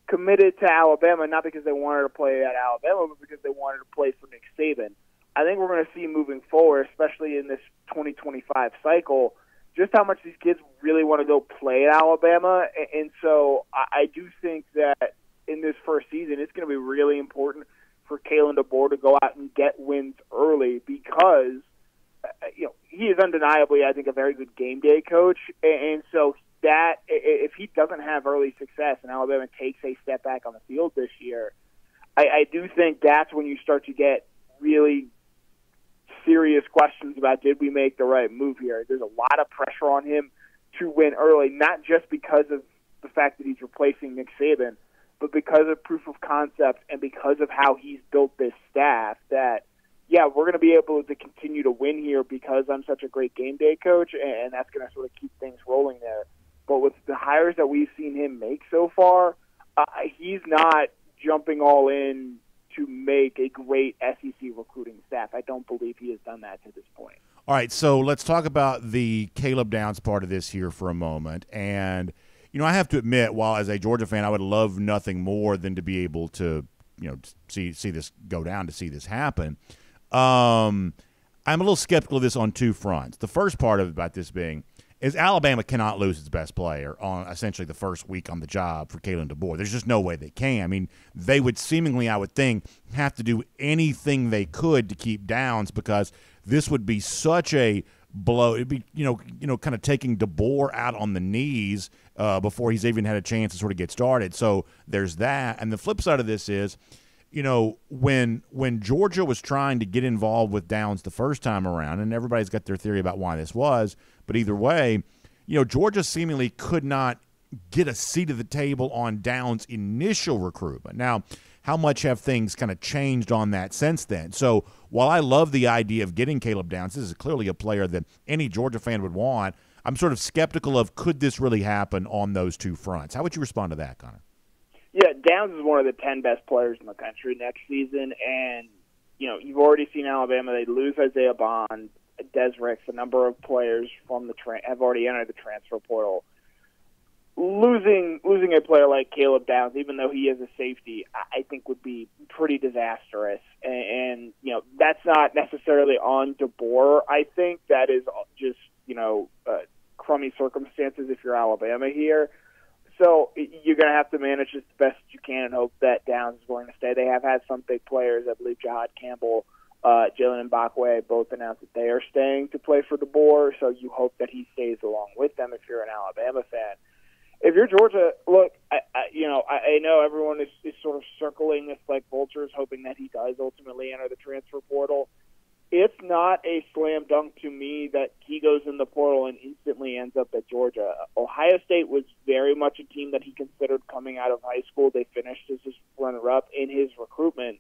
committed to Alabama not because they wanted to play at Alabama, but because they wanted to play for Nick Saban. I think we're going to see moving forward, especially in this 2025 cycle, just how much these kids really want to go play at Alabama. And so I do think that in this first season, it's going to be really important for Kalen DeBoer to go out and get wins early because, he is undeniably, I think, a very good game day coach. And so that if he doesn't have early success and Alabama takes a step back on the field this year, I do think that's when you start to get really serious questions about did we make the right move here. There's a lot of pressure on him to win early, not just because of the fact that he's replacing Nick Saban, but because of proof of concept and because of how he's built this staff that, we're going to be able to continue to win here because I'm such a great game day coach, and that's going to sort of keep things rolling there. But with the hires that we've seen him make so far, he's not jumping all in to make a great SEC recruiting staff. I don't believe he has done that to this point. All right, so let's talk about the Caleb Downs part of this here for a moment. And, I have to admit, while as a Georgia fan, I would love nothing more than to be able to, see this go down, to see this happen. I'm a little skeptical of this on 2 fronts. The first part of about this being is Alabama cannot lose its best player on essentially the first week on the job for Kalen DeBoer. There's just no way they can. I mean, they would seemingly, I would think, have to do anything they could to keep Downs because this would be such a blow. It'd be, kind of taking DeBoer out on the knees before he's even had a chance to sort of get started. So there's that. And the flip side of this is, when Georgia was trying to get involved with Downs the first time around, and everybody's got their theory about why this was, but either way, Georgia seemingly could not get a seat at the table on Downs' initial recruitment. Now, how much have things kind of changed on that since then? So while I love the idea of getting Caleb Downs, this is clearly a player that any Georgia fan would want, I'm sort of skeptical of could this really happen on those 2 fronts. How would you respond to that, Connor? Yeah, Downs is one of the 10 best players in the country next season, and you've already seen Alabama. They lose Isaiah Bond, Des Ricks, a number of players from have already entered the transfer portal. Losing a player like Caleb Downs, even though he is a safety, I think would be pretty disastrous. And that's not necessarily on DeBoer. I think that is just, crummy circumstances if you're Alabama here. So you're going to have to manage this the best you can and hope that Downs is going to stay. They have had some big players. I believe Jahad Campbell, Jalen Mbakwe both announced that they are staying to play for DeBoer, so you hope that he stays along with them if you're an Alabama fan. If you're Georgia, look, I know everyone is sort of circling this like vultures, hoping that he does ultimately enter the transfer portal. It's not a slam dunk to me that he goes in the portal and instantly ends up at Georgia. Ohio State was very much a team that he considered coming out of high school. They finished as his runner-up in his recruitment.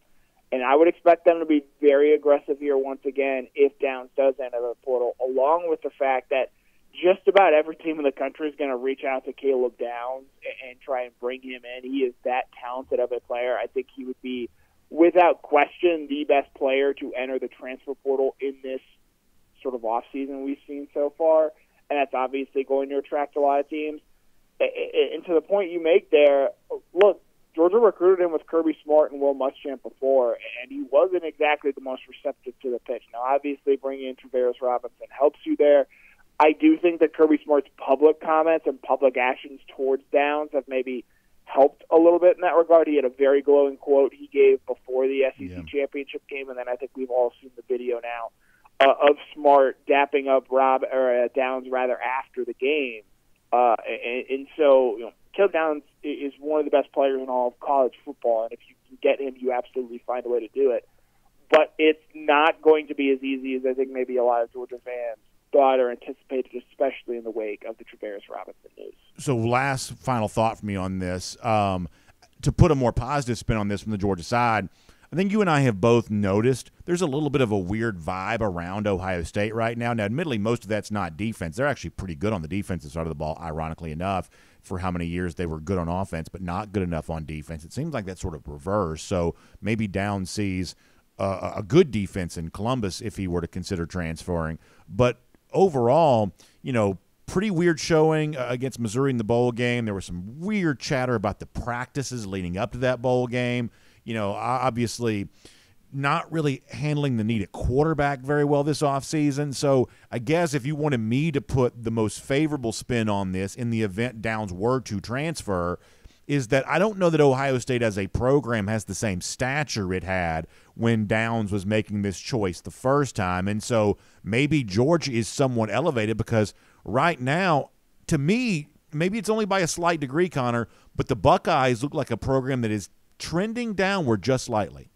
And I would expect them to be very aggressive here once again if Downs does enter the portal, along with the fact that just about every team in the country is going to reach out to Caleb Downs and try and bring him in. He is that talented of a player. I think he would be, without question, the best player to enter the transfer portal in this sort of offseason we've seen so far. And that's obviously going to attract a lot of teams. And to the point you make there, look, Georgia recruited him with Kirby Smart and Will Muschamp before, and he wasn't exactly the most receptive to the pitch. Now, obviously, bringing in Travaris Robinson helps you there. I do think that Kirby Smart's public comments and public actions towards Downs have maybe helped a little bit in that regard. He had a very glowing quote he gave before the SEC championship game, and then I think we've all seen the video now of Smart dapping up Downs rather after the game. And so, Caleb Downs is one of the best players in all of college football, and if you can get him, you absolutely find a way to do it. But it's not going to be as easy as I think maybe a lot of Georgia fans thought or anticipated, especially in the wake of the Travaris Robinson news. So last final thought for me on this, to put a more positive spin on this from the Georgia side, I think you and I have both noticed there's a little bit of a weird vibe around Ohio State right now. Now, admittedly, most of that's not defense. They're actually pretty good on the defensive side of the ball, ironically enough, for how many years they were good on offense but not good enough on defense. It seems like that's sort of reversed. So maybe Downs sees a good defense in Columbus if he were to consider transferring. But overall, pretty weird showing against Missouri in the bowl game. There was some weird chatter about the practices leading up to that bowl game. Obviously not really handling the need at quarterback very well this offseason. So I guess if you wanted me to put the most favorable spin on this in the event Downs were to transfer, is that I don't know that Ohio State as a program has the same stature it had when Downs was making this choice the first time. And so maybe Georgia is somewhat elevated because right now, to me, maybe it's only by a slight degree, Connor, but the Buckeyes look like a program that is trending downward just slightly.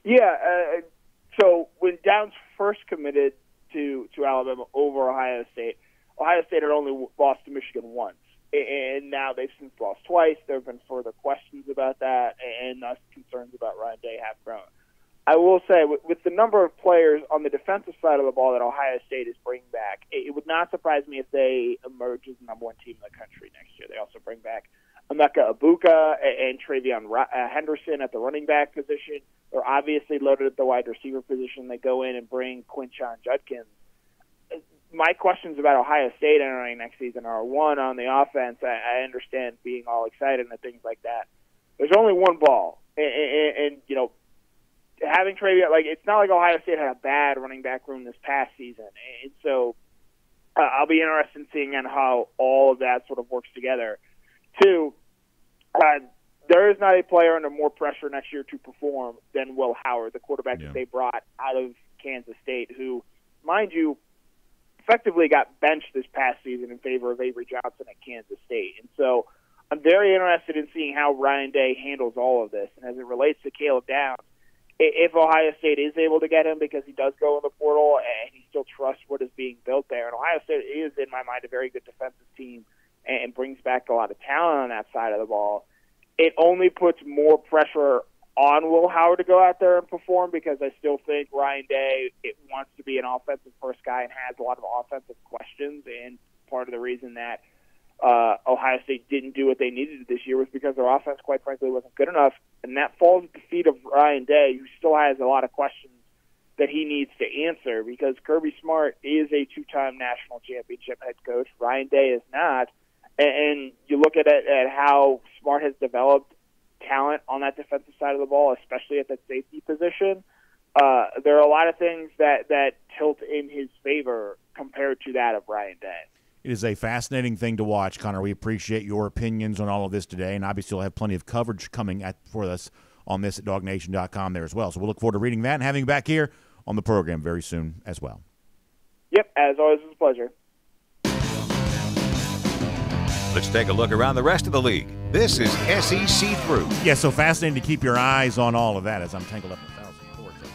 Yeah, so when Downs first committed to Alabama over Ohio State had only lost to Michigan once. And now they've since lost twice. There have been further questions about that, and thus concerns about Ryan Day have grown. I will say, with the number of players on the defensive side of the ball that Ohio State is bringing back, it would not surprise me if they emerge as the number one team in the country next year. They also bring back Emeka Egbuka and Travion Henderson at the running back position. They're obviously loaded at the wide receiver position. They go in and bring Quinshon Judkins. My questions about Ohio State entering next season are, one, on the offense. I understand being all excited and things like that. There's only one ball. And having Travion, it's not like Ohio State had a bad running back room this past season. And so I'll be interested in seeing how all of that sort of works together. Two, there is not a player under more pressure next year to perform than Will Howard, the quarterback that they brought out of Kansas State, who, mind you, effectively got benched this past season in favor of Avery Johnson at Kansas State. And so I'm very interested in seeing how Ryan Day handles all of this. And as it relates to Caleb Downs, if Ohio State is able to get him because he does go in the portal and he still trusts what is being built there, and Ohio State is, in my mind, a very good defensive team and brings back a lot of talent on that side of the ball, it only puts more pressure on Will Howard to go out there and perform, because I still think Ryan Day wants to be an offensive first guy and has a lot of offensive questions, and part of the reason that Ohio State didn't do what they needed this year was because their offense, quite frankly, wasn't good enough. And that falls at the feet of Ryan Day, who still has a lot of questions that he needs to answer, because Kirby Smart is a two-time national championship head coach. Ryan Day is not. And you look at it, at how Smart has developed talent on that defensive side of the ball, especially at that safety position. There are a lot of things that tilt in his favor compared to that of Ryan Day. It is a fascinating thing to watch, Connor. We appreciate your opinions on all of this today, and obviously you'll have plenty of coverage coming for us on this at DawgNation.com there as well. So we'll look forward to reading that and having you back here on the program very soon as well. Yep, as always, it's a pleasure. Let's take a look around the rest of the league. This is SEC Through. Yeah, so fascinating to keep your eyes on all of that as I'm tangled up in 1,000 cords over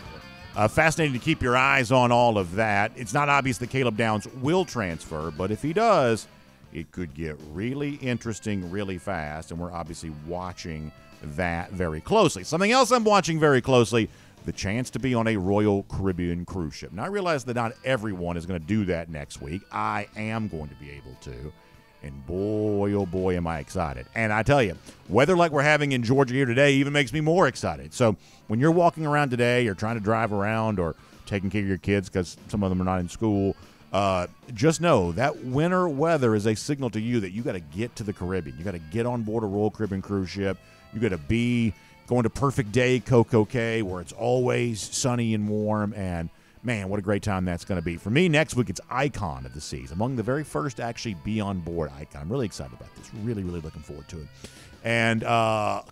there. Fascinating to keep your eyes on all of that. It's not obvious that Caleb Downs will transfer, but if he does, it could get really interesting really fast, and we're obviously watching that very closely. Something else I'm watching very closely, the chance to be on a Royal Caribbean cruise ship. Now, I realize that not everyone is going to do that next week. I am going to be able to. And boy, oh boy, am I excited. And I tell you, weather like we're having in Georgia here today even makes me more excited. So when you're walking around today or trying to drive around or taking care of your kids because some of them are not in school, just know that winter weather is a signal to you that you got to get to the Caribbean. You got to get on board a Royal Caribbean cruise ship. You got to be going to Perfect Day Coco Cay where it's always sunny and warm, and man, what a great time that's going to be. For me, next week, it's Icon of the Seas. Among the very first to actually be on board Icon. I'm really excited about this. Really, really looking forward to it. And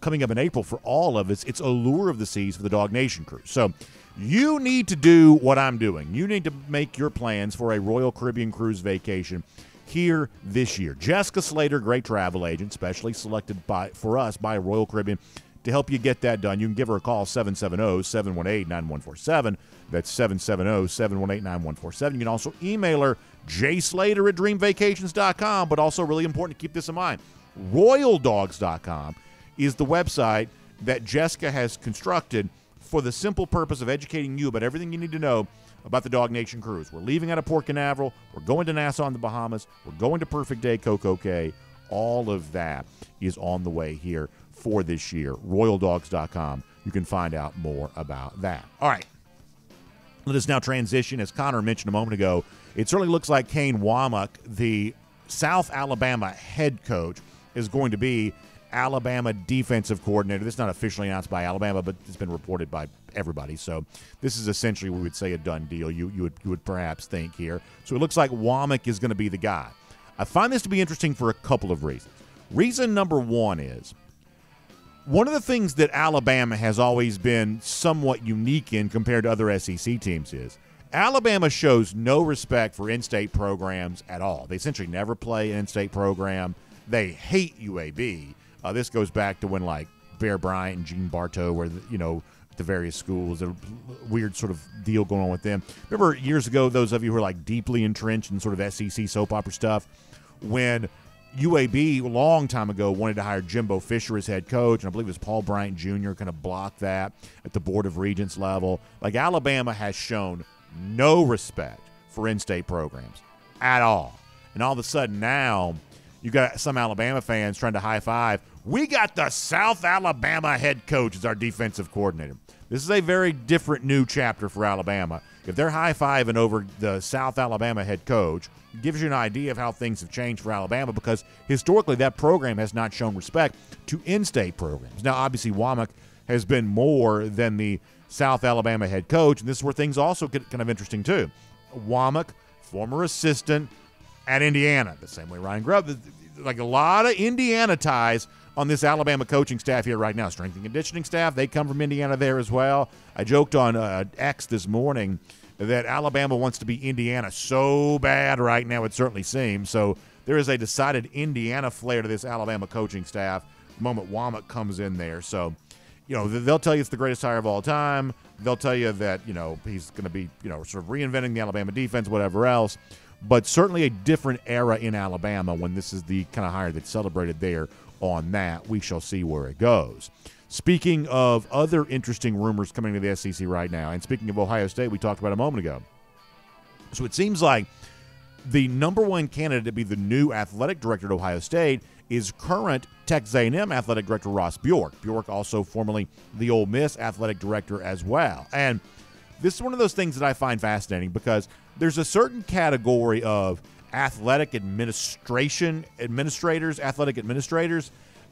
coming up in April for all of us, it's Allure of the Seas for the DawgNation crew. So you need to do what I'm doing. You need to make your plans for a Royal Caribbean cruise vacation here this year. Jessica Slater, great travel agent, specially selected for us by Royal Caribbean, to help you get that done. You can give her a call, 770-718-9147. That's 770-718-9147. You can also email her, jslater@dreamvacations.com, but also really important to keep this in mind, royaldogs.com is the website that Jessica has constructed for the simple purpose of educating you about everything you need to know about the DawgNation cruise. We're leaving out of Port Canaveral. We're going to Nassau in the Bahamas. We're going to Perfect Day Coco Cay. All of that is on the way here for this year. royaldogs.com. You can find out more about that. All right. Let us now transition. As Connor mentioned a moment ago, it certainly looks like Kane Womack, the South Alabama head coach, is going to be Alabama defensive coordinator. This is not officially announced by Alabama, but it's been reported by everybody. So this is essentially, we would say, a done deal. You would perhaps think here. So it looks like Womack is going to be the guy. I find this to be interesting for a couple of reasons. Reason number one is, one of the things that Alabama has always been somewhat unique in compared to other SEC teams is Alabama shows no respect for in-state programs at all. They essentially never play an in-state program. They hate UAB. This goes back to when, like, Bear Bryant and Gene Bartow were, at the various schools. A weird sort of deal going on with them. Remember years ago, those of you who are, like, deeply entrenched in sort of SEC soap opera stuff, when UAB, a long time ago, wanted to hire Jimbo Fisher as head coach, and I believe it was Paul Bryant Jr. kind of blocked that at the Board of Regents level. Like, Alabama has shown no respect for in-state programs at all. And all of a sudden now, you got some Alabama fans trying to high-five. We got the South Alabama head coach as our defensive coordinator. This is a very different new chapter for Alabama. If they're high-fiving over the South Alabama head coach, it gives you an idea of how things have changed for Alabama, because historically that program has not shown respect to in-state programs. Now, obviously, Womack has been more than the South Alabama head coach, and this is where things also get kind of interesting too. Womack, former assistant at Indiana, the same way Ryan Grubb, like a lot of Indiana ties on this Alabama coaching staff here right now. Strength and conditioning staff, they come from Indiana there as well. I joked on X this morning that Alabama wants to be Indiana so bad right now, it certainly seems. So there is a decided Indiana flair to this Alabama coaching staff the moment Womack comes in there. So, they'll tell you it's the greatest hire of all time. They'll tell you that, he's going to be, sort of reinventing the Alabama defense, whatever else. But certainly a different era in Alabama when this is the kind of hire that's celebrated there on that. We shall see where it goes. Speaking of other interesting rumors coming to the SEC right now, and speaking of Ohio State, we talked about a moment ago. So it seems like the number one candidate to be the new athletic director at Ohio State is current Texas A&M athletic director Ross Bjork. Bjork also formerly the Ole Miss athletic director as well. And this is one of those things that I find fascinating because there's a certain category of athletic administrators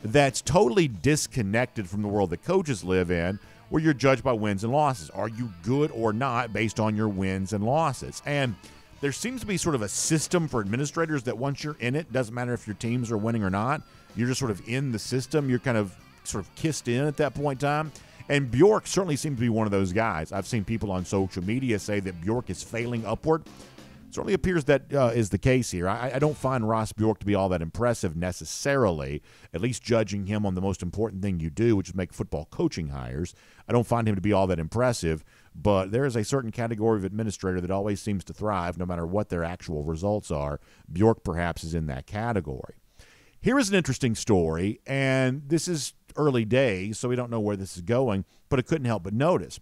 that's totally disconnected from the world that coaches live in, where you're judged by wins and losses. Are you good or not based on your wins and losses? And there seems to be sort of a system for administrators that once you're in it, doesn't matter if your teams are winning or not, you're just sort of in the system. You're kind of sort of kissed in at that point in time. And Bjork certainly seems to be one of those guys. I've seen people on social media say that Bjork is failing upward. It certainly appears that is the case here. I don't find Ross Bjork to be all that impressive necessarily, at least judging him on the most important thing you do, which is make football coaching hires. I don't find him to be all that impressive, but there is a certain category of administrator that always seems to thrive no matter what their actual results are. Bjork perhaps is in that category. Here is an interesting story, and this is early days, so we don't know where this is going, but I couldn't help but notice.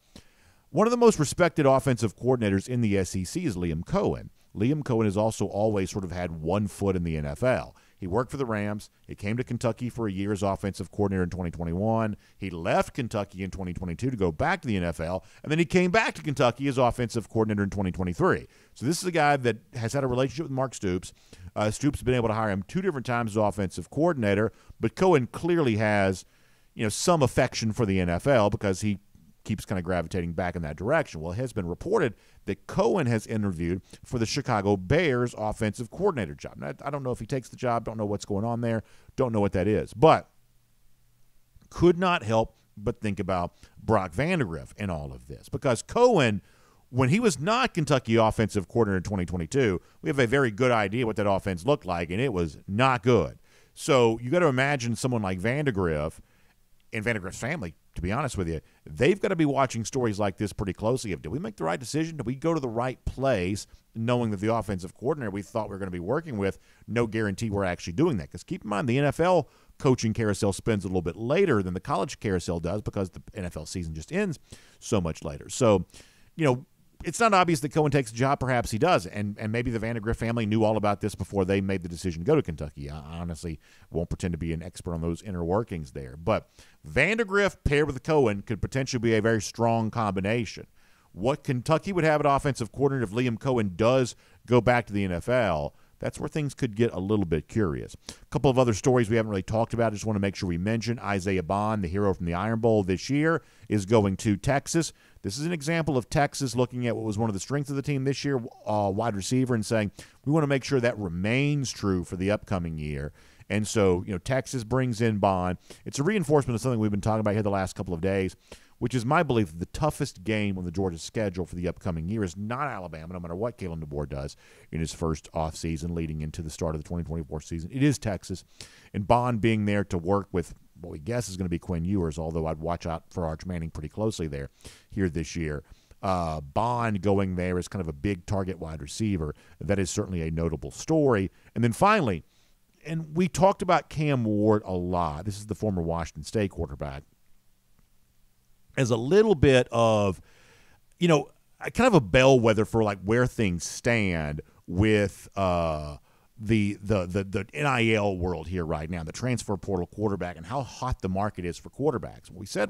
One of the most respected offensive coordinators in the SEC is Liam Cohen. Liam Cohen has also always sort of had one foot in the NFL. He worked for the Rams. He came to Kentucky for a year as offensive coordinator in 2021. He left Kentucky in 2022 to go back to the NFL, and then he came back to Kentucky as offensive coordinator in 2023. So this is a guy that has had a relationship with Mark Stoops. Stoops has been able to hire him 2 different times as offensive coordinator, but Cohen clearly has, some affection for the NFL because he keeps kind of gravitating back in that direction. Well, it has been reported that Cohen has interviewed for the Chicago Bears offensive coordinator job. Now, I don't know if he takes the job, don't know what's going on there, don't know what that is, but could not help but think about Brock Vandagriff in all of this because Cohen, when he was not Kentucky offensive coordinator in 2022, we have a very good idea what that offense looked like, and it was not good. So you got to imagine someone like Vandagriff and Vandagriff's family, to be honest with you, they've got to be watching stories like this pretty closely of, did we make the right decision? Did we go to the right place knowing that the offensive coordinator we thought we were going to be working with, no guarantee we're actually doing that? Because keep in mind, the NFL coaching carousel spins a little bit later than the college carousel does because the NFL season just ends so much later. So, it's not obvious that Cohen takes a job. Perhaps he does, and maybe the Vandagriff family knew all about this before they made the decision to go to Kentucky. I honestly won't pretend to be an expert on those inner workings there. But Vandagriff paired with Cohen could potentially be a very strong combination. What Kentucky would have at offensive coordinator if Liam Cohen does go back to the NFL, that's where things could get a little bit curious. A couple of other stories we haven't really talked about. I just want to make sure we mention Isaiah Bond, the hero from the Iron Bowl this year, is going to Texas. This is an example of Texas looking at what was one of the strengths of the team this year, wide receiver, and saying, we want to make sure that remains true for the upcoming year. And so, Texas brings in Bond. It's a reinforcement of something we've been talking about here the last couple of days, which is my belief that the toughest game on the Georgia schedule for the upcoming year is not Alabama, no matter what Kalen DeBoer does in his first offseason leading into the start of the 2024 season. It is Texas. And Bond being there to work with what we guess is going to be Quinn Ewers, although I'd watch out for Arch Manning pretty closely there here this year. Bond going there as kind of a big target wide receiver. That is certainly a notable story. And then finally, and we talked about Cam Ward a lot. This is the former Washington State quarterback. As a little bit of, kind of a bellwether for like where things stand with the NIL world here right now, the transfer portal quarterback, and how hot the market is for quarterbacks. What we said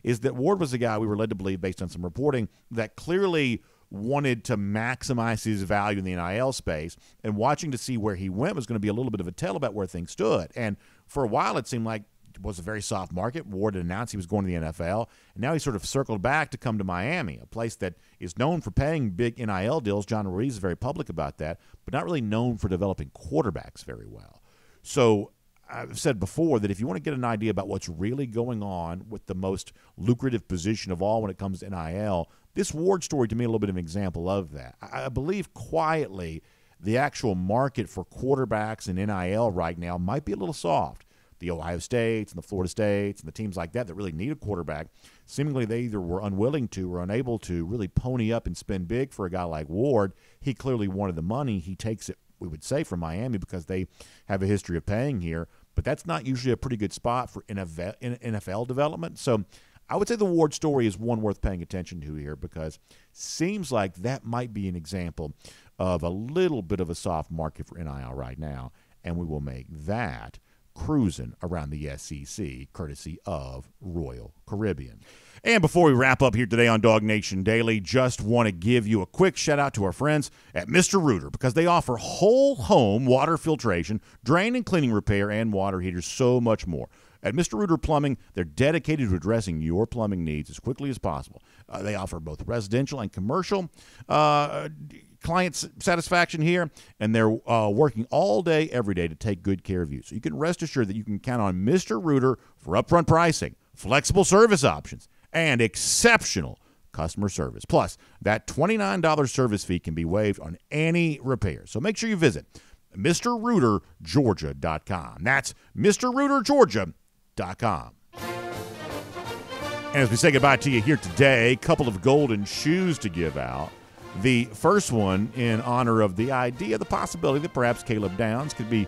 is that Ward was a guy we were led to believe based on some reporting that clearly wanted to maximize his value in the NIL space, and watching to see where he went was going to be a little bit of a tell about where things stood. And for a while, it seemed like it was a very soft market. Ward had announced he was going to the NFL, and now he sort of circled back to come to Miami, a place that is known for paying big NIL deals. John Ruiz is very public about that, but not really known for developing quarterbacks very well. So I've said before that if you want to get an idea about what's really going on with the most lucrative position of all when it comes to NIL, this Ward story to me a little bit of an example of that. I believe quietly the actual market for quarterbacks in NIL right now might be a little soft. The Ohio States and the Florida States and the teams like that really need a quarterback, seemingly they either were unwilling to or unable to really pony up and spend big for a guy like Ward. He clearly wanted the money. He takes it, we would say, from Miami because they have a history of paying here, but that's not usually a pretty good spot for NFL development. So I would say the Ward story is one worth paying attention to here because seems like that might be an example of a little bit of a soft market for NIL right now, and we will make that cruising around the SEC, courtesy of Royal Caribbean. And before we wrap up here today on DawgNation Daily, just want to give you a quick shout-out to our friends at Mr. Rooter because they offer whole home water filtration, drain and cleaning repair, and water heaters, so much more. At Mr. Rooter Plumbing, they're dedicated to addressing your plumbing needs as quickly as possible. They offer both residential and commercial client satisfaction here, and they're working all day, every day to take good care of you. So you can rest assured that you can count on Mr. Rooter for upfront pricing, flexible service options, and exceptional customer service. Plus, that $29 service fee can be waived on any repair. So make sure you visit MrRooterGeorgia.com. That's MrRooterGeorgia.com. And as we say goodbye to you here today, a couple of golden shoes to give out. The first one in honor of the idea, the possibility that perhaps Caleb Downs could be,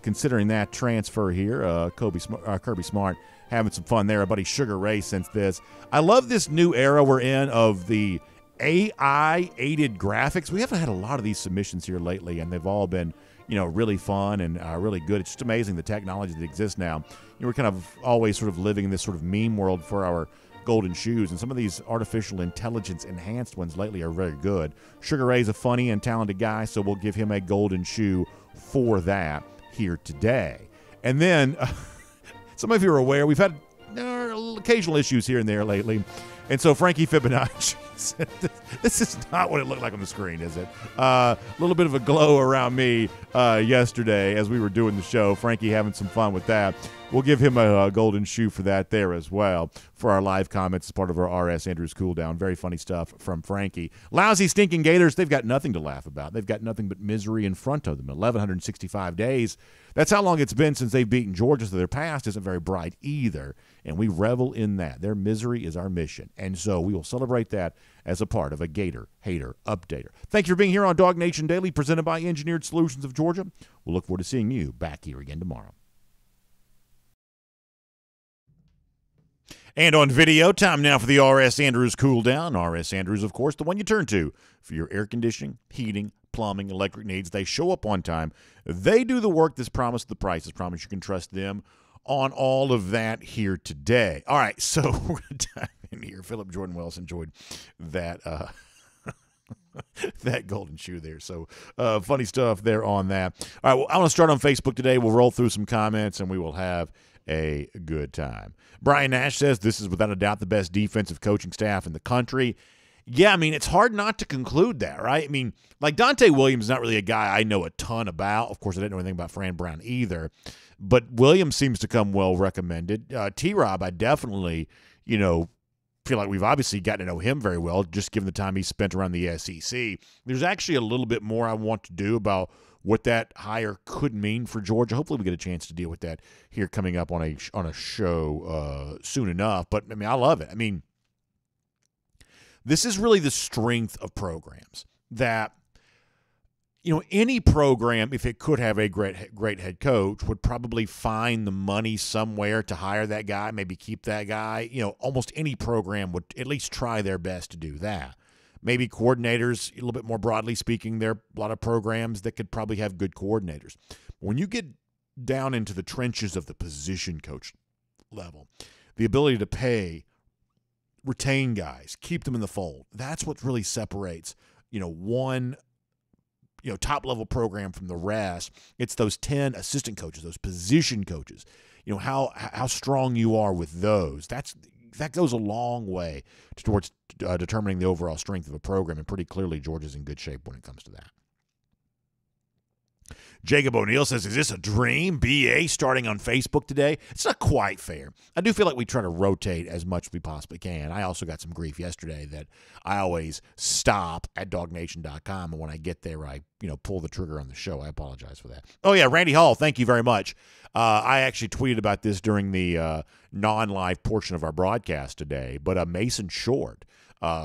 considering that transfer here. Kirby Smart having some fun there. Our buddy Sugar Ray sent this. I love this new era we're in of the AI-aided graphics. We haven't had a lot of these submissions here lately, and they've all been, really fun and really good. It's just amazing the technology that exists now. We're kind of always sort of living in this sort of meme world for our golden shoes, and some of these artificial intelligence enhanced ones lately are very good. Sugar Ray's a funny and talented guy, so we'll give him a golden shoe for that here today. And then some of you are aware we've had occasional issues here and there lately, and so Frankie Fibonacci said, this is not what it looked like on the screen, is it? A little bit of a glow around me yesterday as we were doing the show. Frankie having some fun with that. We'll give him a golden shoe for that there as well for our live comments as part of our R.S. Andrews cool down. Very funny stuff from Frankie. Lousy, stinking Gators, they've got nothing to laugh about. They've got nothing but misery in front of them. 1,165 days. That's how long it's been since they've beaten Georgia, so their past isn't very bright either, and we revel in that. Their misery is our mission, and so we will celebrate that as a part of a Gator Hater Updater. Thank you for being here on DawgNation Daily, presented by Engineered Solutions of Georgia. We'll look forward to seeing you back here again tomorrow. And on video, time now for the R.S. Andrews Cool Down. R.S. Andrews, of course, the one you turn to for your air conditioning, heating, plumbing, electric needs. They show up on time. They do the work that's promised, the price is promised. You can trust them on all of that here today. All right, so we're going to dive in here. Philip Jordan Wells enjoyed that that golden shoe there. So funny stuff there on that. All right, well, I want to start on Facebook today. We'll roll through some comments, and we will have a good time. Brian Nash says this is without a doubt the best defensive coaching staff in the country. Yeah, I mean, it's hard not to conclude that, right? I mean, like Dante Williams is not really a guy I know a ton about. Of course, I didn't know anything about Fran Brown either. But Williams seems to come well recommended. T-Rob, I definitely, feel like we've obviously gotten to know him very well, just given the time he spent around the SEC. There's actually a little bit more I want to do about what that hire could mean for Georgia. Hopefully we get a chance to deal with that here coming up on a show soon enough. But, I mean, I love it. I mean, this is really the strength of programs that, any program, if it could have a great head coach, would probably find the money somewhere to hire that guy, maybe keep that guy. Almost any program would at least try their best to do that. Maybe coordinators, a little bit more broadly speaking, there are a lot of programs that could probably have good coordinators. When you get down into the trenches of the position coach level, the ability to pay, retain guys, keep them in the fold, that's what really separates, one top-level program from the rest. It's those 10 assistant coaches, those position coaches, how strong you are with those. That goes a long way towards determining the overall strength of a program, and pretty clearly Georgia's in good shape when it comes to that. Jacob O'Neill says, is this a dream? BA starting on Facebook today? It's not quite fair. I do feel like we try to rotate as much as we possibly can. I also got some grief yesterday that I always stop at DawgNation.com, and when I get there, I pull the trigger on the show. I apologize for that. Oh, yeah, Randy Hall, thank you very much. I actually tweeted about this during the non-live portion of our broadcast today, but Mason Short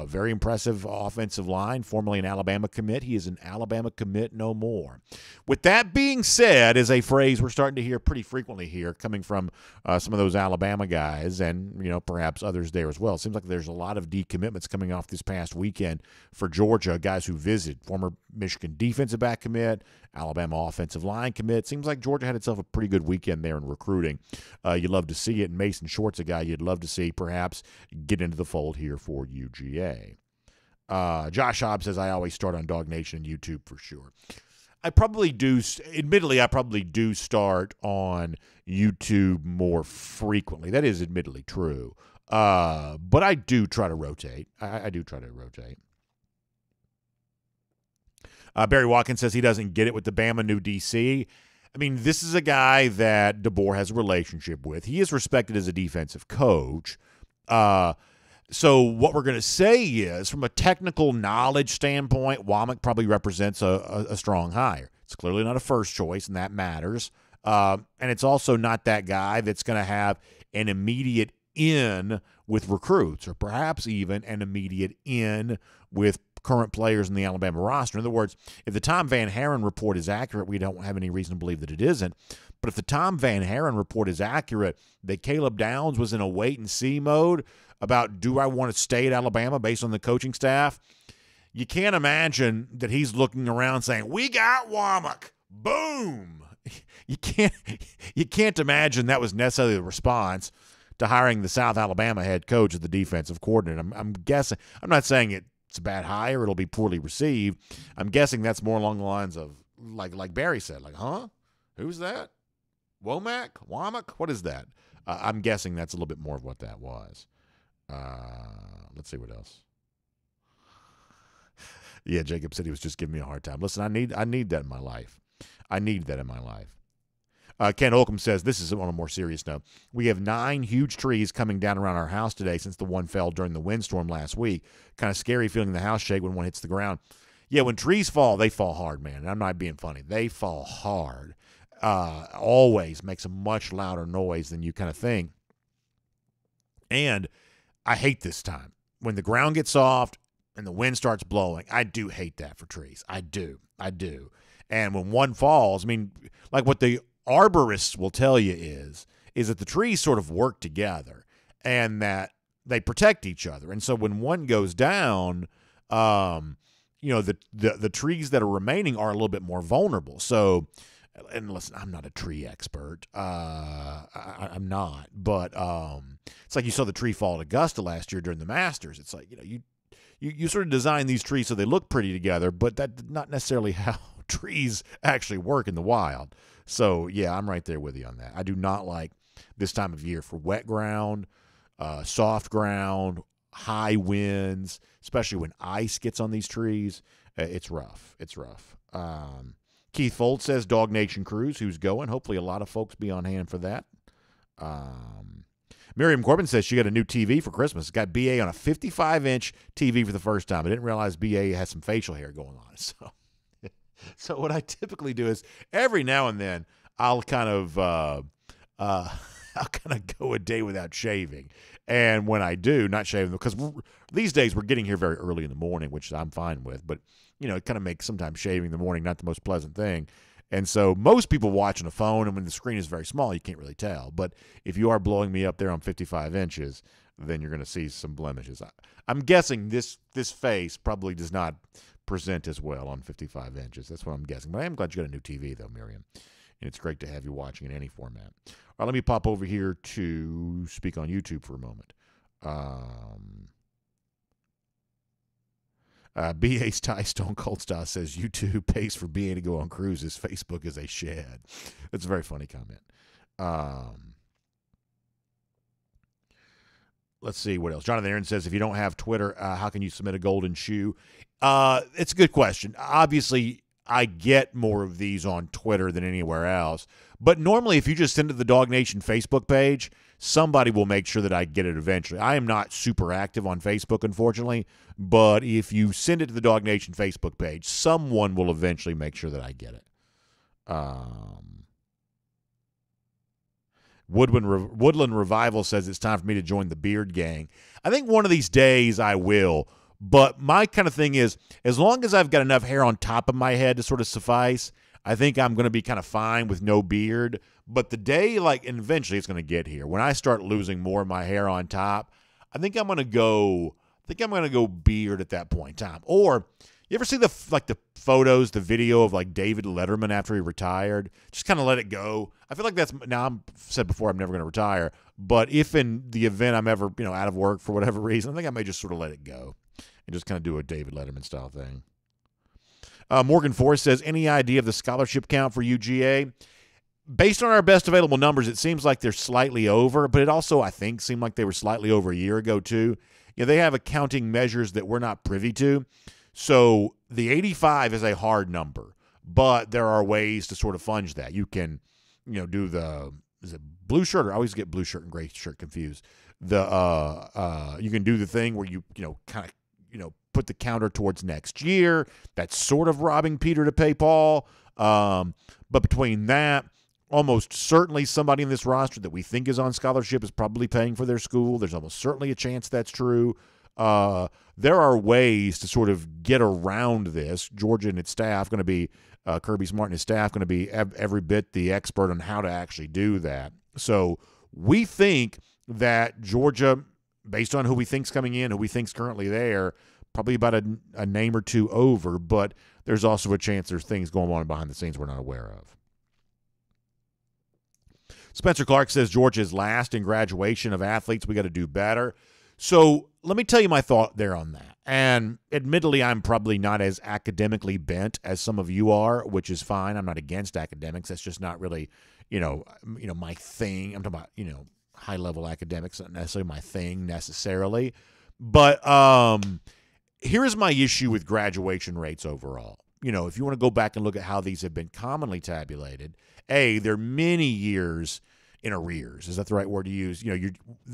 Very impressive offensive line, formerly an Alabama commit. He is an Alabama commit no more. With that being said, is a phrase we're starting to hear pretty frequently here coming from some of those Alabama guys and, perhaps others there as well. It seems like there's a lot of decommitments coming off this past weekend for Georgia, guys who visited. Former Michigan defensive back commit, Alabama offensive line commit. Seems like Georgia had itself a pretty good weekend there in recruiting. You'd love to see it. And Mason Short's a guy you'd love to see perhaps get into the fold here for UGA. Josh Hobbs says, I always start on DawgNation and YouTube for sure. I probably do start on YouTube more frequently. That is admittedly true. But I do try to rotate. I do try to rotate. Barry Watkins says he doesn't get it with the Bama new DC. I mean, this is a guy that DeBoer has a relationship with. He is respected as a defensive coach. So what we're going to say is, from a technical knowledge standpoint, Womack probably represents a strong hire. It's clearly not a first choice, and that matters. And it's also not that guy that's going to have an immediate in with recruits, or perhaps even an immediate in with current players in the Alabama roster. In other words, if the Tom Van Haren report is accurate, we don't have any reason to believe that it isn't. But if the Tom Van Haren report is accurate, that Caleb Downs was in a wait-and-see mode about, do I want to stay at Alabama based on the coaching staff, you can't imagine that he's looking around saying, we got Womack. Boom. You can't imagine that was necessarily the response to hiring the South Alabama head coach as the defensive coordinator. I'm guessing, I'm not saying it's a bad hire, it'll be poorly received. I'm guessing that's more along the lines of, like Barry said, like, huh? Who's that? Womack? What is that? I'm guessing that's a little bit more of what that was. Let's see what else. Yeah, Jacob said he was just giving me a hard time. Listen, I need that in my life. Ken Holcomb says, this is on a more serious note. We have 9 huge trees coming down around our house today since the one fell during the windstorm last week. Kind of scary feeling the house shake when one hits the ground. Yeah, when trees fall, they fall hard, man. And I'm not being funny. They fall hard. Always makes a much louder noise than you kind of think. And I hate this time. When the ground gets soft and the wind starts blowing, I do hate that for trees. I do. And when one falls, I mean, like what the arborists will tell you is that the trees sort of work together and that they protect each other. And so when one goes down, the trees that are remaining are a little bit more vulnerable. So, and listen, I'm not a tree expert. I'm not, but it's like you saw the tree fall at Augusta last year during the Masters. It's like, you sort of design these trees so they look pretty together, but that's not necessarily how trees actually work in the wild. So, yeah, I'm right there with you on that. I do not like this time of year for wet ground, soft ground, high winds, especially when ice gets on these trees. It's rough. Keith Fold says, DawgNation Cruise, who's going? Hopefully a lot of folks be on hand for that. Miriam Corbin says she got a new TV for Christmas. Got BA on a 55-inch TV for the first time. I didn't realize BA has some facial hair going on. So what I typically do is every now and then I'll kind of go a day without shaving. And when I do, not shaving, because these days we're getting here very early in the morning, which I'm fine with. But, it kind of makes sometimes shaving in the morning not the most pleasant thing. And so most people watch on a phone, and when the screen is very small, you can't really tell. But if you are blowing me up there on 55 inches, then you're going to see some blemishes. I'm guessing this face probably does not present as well on 55 inches. That's what I'm guessing. But I am glad you got a new TV, though, Miriam. And it's great to have you watching in any format. All right, let me pop over here to speak on YouTube for a moment. BA's Ty Stone Cold Style says YouTube pays for BA to go on cruises. Facebook is a shed. That's a very funny comment. Let's see what else. Jonathan Aaron says, if you don't have Twitter, how can you submit a golden shoe? It's a good question. Obviously, I get more of these on Twitter than anywhere else. But normally, if you just send it to the DawgNation Facebook page, somebody will make sure that I get it eventually. I am not super active on Facebook, unfortunately. But if you send it to the DawgNation Facebook page, someone will eventually make sure that I get it. Woodland Revival says it's time for me to join the beard gang. I think one of these days I will. But my kind of thing is, as long as I've got enough hair on top of my head to sort of suffice, I think I'm going to be kind of fine with no beard. But the day, and eventually it's going to get here. When I start losing more of my hair on top, I think I'm going to go beard at that point in time. Or you ever see the photos, the video of David Letterman after he retired? Just kind of let it go. I feel like I've said before I'm never going to retire, but if in the event I'm ever, out of work for whatever reason, I think I may just sort of let it go and just kind of do a David Letterman style thing. Morgan Forrest says, any idea of the scholarship count for UGA? Based on our best available numbers, it seems like they're slightly over, but it also, I think, seemed like they were slightly over a year ago, too. They have accounting measures that we're not privy to. So the 85 is a hard number, but there are ways to sort of fudge that. You can, do is it blue shirt? Or I always get blue shirt and gray shirt confused. You can do the thing where you kind of, put the counter towards next year. That's sort of robbing Peter to pay Paul. But between that, almost certainly somebody in this roster that we think is on scholarship is probably paying for their school. There's almost certainly a chance that's true. There are ways to sort of get around this. Georgia and its staff going to be, Kirby Smart and his staff going to be every bit the expert on how to actually do that. So we think that Georgia, based on who we think's coming in, who we think's currently there, probably about a name or two over, but there's also a chance there's things going on behind the scenes we're not aware of. Spencer Clark says Georgia is last in graduation of athletes. We got to do better. So let me tell you my thought there on that. And admittedly, I'm probably not as academically bent as some of you are, which is fine. I'm not against academics. That's just not really, my thing. I'm talking about, high-level academics, not necessarily my thing necessarily. But here is my issue with graduation rates overall. If you want to go back and look at how these have been commonly tabulated, they're many years in arrears. Is that the right word to use?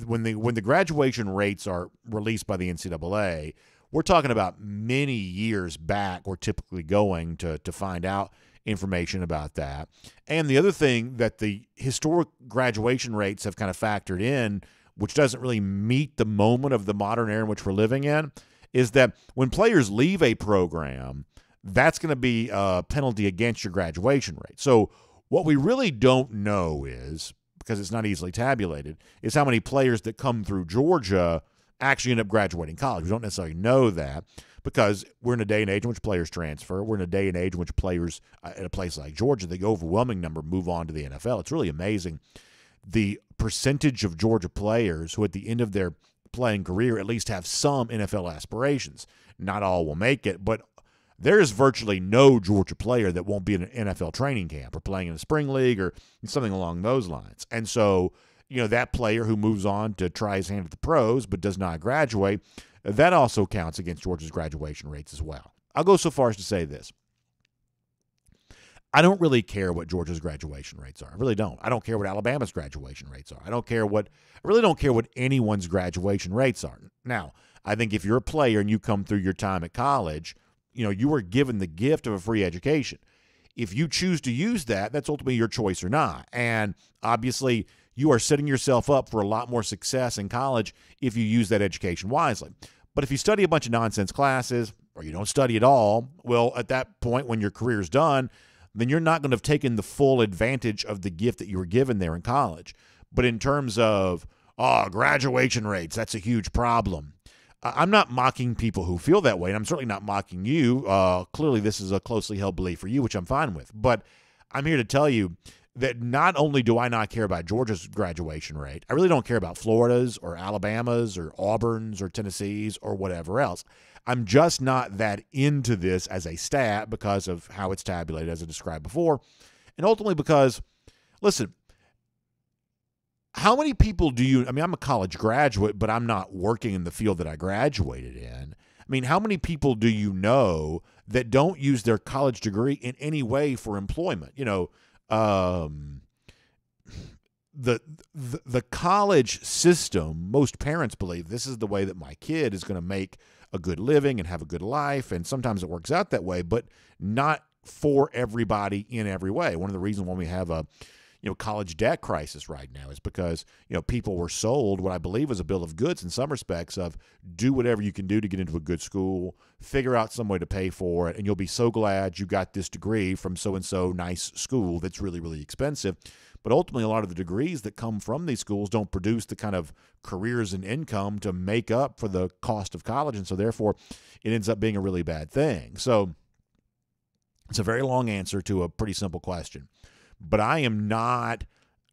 When the graduation rates are released by the NCAA, we're talking about many years back. We're typically going to find out information about that. And the other thing that the historic graduation rates have kind of factored in, which doesn't really meet the moment of the modern era in which we're living in, is that when players leave a program, that's going to be a penalty against your graduation rate. So what we really don't know is, because it's not easily tabulated, is how many players that come through Georgia actually end up graduating college. We don't necessarily know that because we're in a day and age in which players transfer. We're in a day and age in which players at a place like Georgia, the overwhelming number move on to the NFL. It's really amazing the percentage of Georgia players who at the end of their playing career at least have some NFL aspirations. Not all will make it, but there is virtually no Georgia player that won't be in an NFL training camp or playing in a spring league or something along those lines. And so, that player who moves on to try his hand at the pros but does not graduate, that also counts against Georgia's graduation rates as well. I'll go so far as to say this. I don't really care what Georgia's graduation rates are. I really don't. I don't care what Alabama's graduation rates are. I really don't care what anyone's graduation rates are. Now, I think if you're a player and you come through your time at college, you are given the gift of a free education. If you choose to use that, that's ultimately your choice or not. And obviously, you are setting yourself up for a lot more success in college if you use that education wisely. But if you study a bunch of nonsense classes or you don't study at all, well, at that point when your career is done, then you're not going to have taken the full advantage of the gift that you were given there in college. But in terms of graduation rates, that's a huge problem. I'm not mocking people who feel that way, and I'm certainly not mocking you. Clearly, this is a closely held belief for you, which I'm fine with. But I'm here to tell you that not only do I not care about Georgia's graduation rate, I really don't care about Florida's or Alabama's or Auburn's or Tennessee's or whatever else. I'm just not that into this as a stat because of how it's tabulated, as I described before, and ultimately because, listen, how many people I'm a college graduate, but I'm not working in the field that I graduated in. How many people do you know that don't use their college degree in any way for employment? The college system, most parents believe this is the way that my kid is going to make a good living and have a good life, and sometimes it works out that way, but not for everybody in every way. One of the reasons when we have a college debt crisis right now is because, people were sold what I believe is a bill of goods in some respects of do whatever you can do to get into a good school, figure out some way to pay for it, and you'll be so glad you got this degree from so-and-so nice school that's really, really expensive. But ultimately, a lot of the degrees that come from these schools don't produce the kind of careers and income to make up for the cost of college, and so therefore it ends up being a really bad thing. So it's a very long answer to a pretty simple question. But I am not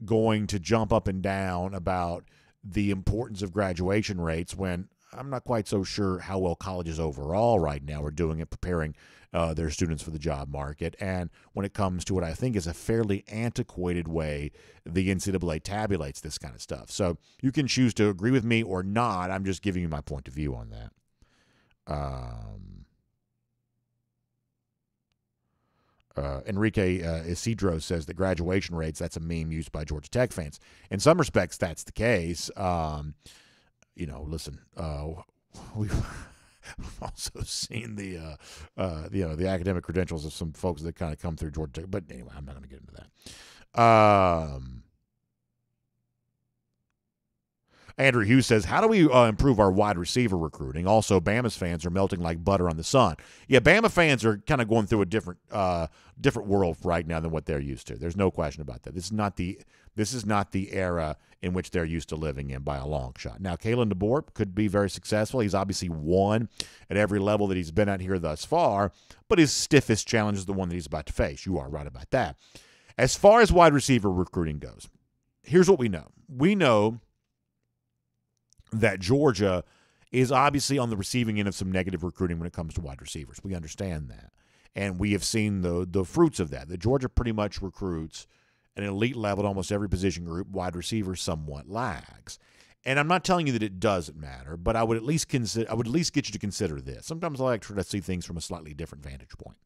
going to jump up and down about the importance of graduation rates when I'm not quite so sure how well colleges overall right now are doing at preparing their students for the job market. And when it comes to what I think is a fairly antiquated way the NCAA tabulates this kind of stuff. So you can choose to agree with me or not. I'm just giving you my point of view on that. Enrique Isidro says that graduation rates, that's a meme used by Georgia Tech fans. In some respects, that's the case. Listen, we've also seen the academic credentials of some folks that kind of come through Georgia Tech. But anyway, I'm not going to get into that. Andrew Hughes says, how do we improve our wide receiver recruiting? Also, Bama's fans are melting like butter on the sun. Yeah, Bama fans are kind of going through a different world right now than what they're used to. There's no question about that. This is not the era in which they're used to living in by a long shot. Now, Kalen DeBoer could be very successful. He's obviously won at every level that he's been at here thus far, but his stiffest challenge is the one that he's about to face. You are right about that. As far as wide receiver recruiting goes, here's what we know. We know that Georgia is obviously on the receiving end of some negative recruiting when it comes to wide receivers. We understand that. And we have seen the fruits of that. That Georgia pretty much recruits at an elite level at almost every position group. Wide receiver somewhat lags. And I'm not telling you that it doesn't matter, but I would at least get you to consider this. Sometimes I like to try to see things from a slightly different vantage point.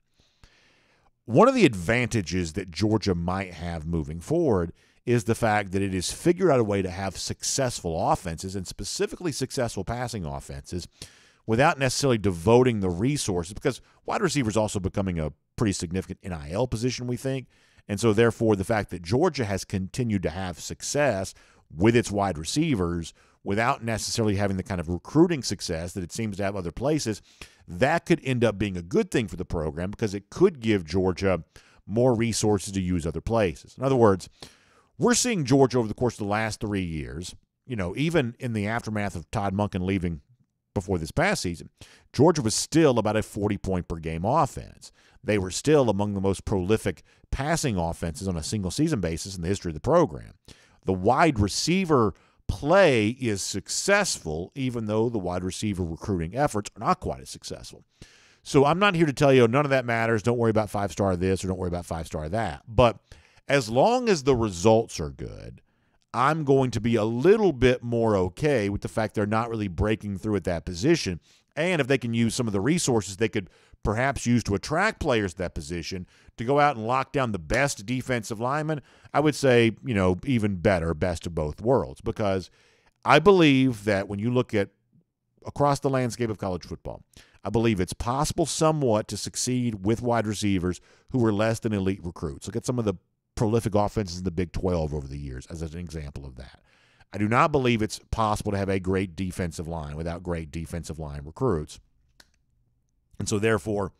One of the advantages that Georgia might have moving forward is the fact that it has figured out a way to have successful offenses, and specifically successful passing offenses, without necessarily devoting the resources, because wide receiver is also becoming a pretty significant NIL position, we think. And so therefore the fact that Georgia has continued to have success with its wide receivers without necessarily having the kind of recruiting success that it seems to have other places, that could end up being a good thing for the program because it could give Georgia more resources to use other places. In other words, we're seeing Georgia over the course of the last 3 years, even in the aftermath of Todd Monken leaving before this past season, Georgia was still about a 40-point-per-game offense. They were still among the most prolific passing offenses on a single-season basis in the history of the program. The wide receiver play is successful, even though the wide receiver recruiting efforts are not quite as successful. So I'm not here to tell you none of that matters. Don't worry about five-star this or don't worry about five-star that. But as long as the results are good, I'm going to be a little bit more okay with the fact they're not really breaking through at that position. And if they can use some of the resources they could perhaps use to attract players to that position to go out and lock down the best defensive lineman, I would say, even better, best of both worlds. Because I believe that when you look at across the landscape of college football, I believe it's possible somewhat to succeed with wide receivers who are less than elite recruits. Look at some of the prolific offenses in the Big 12 over the years as an example of that. I do not believe it's possible to have a great defensive line without great defensive line recruits. And so therefore,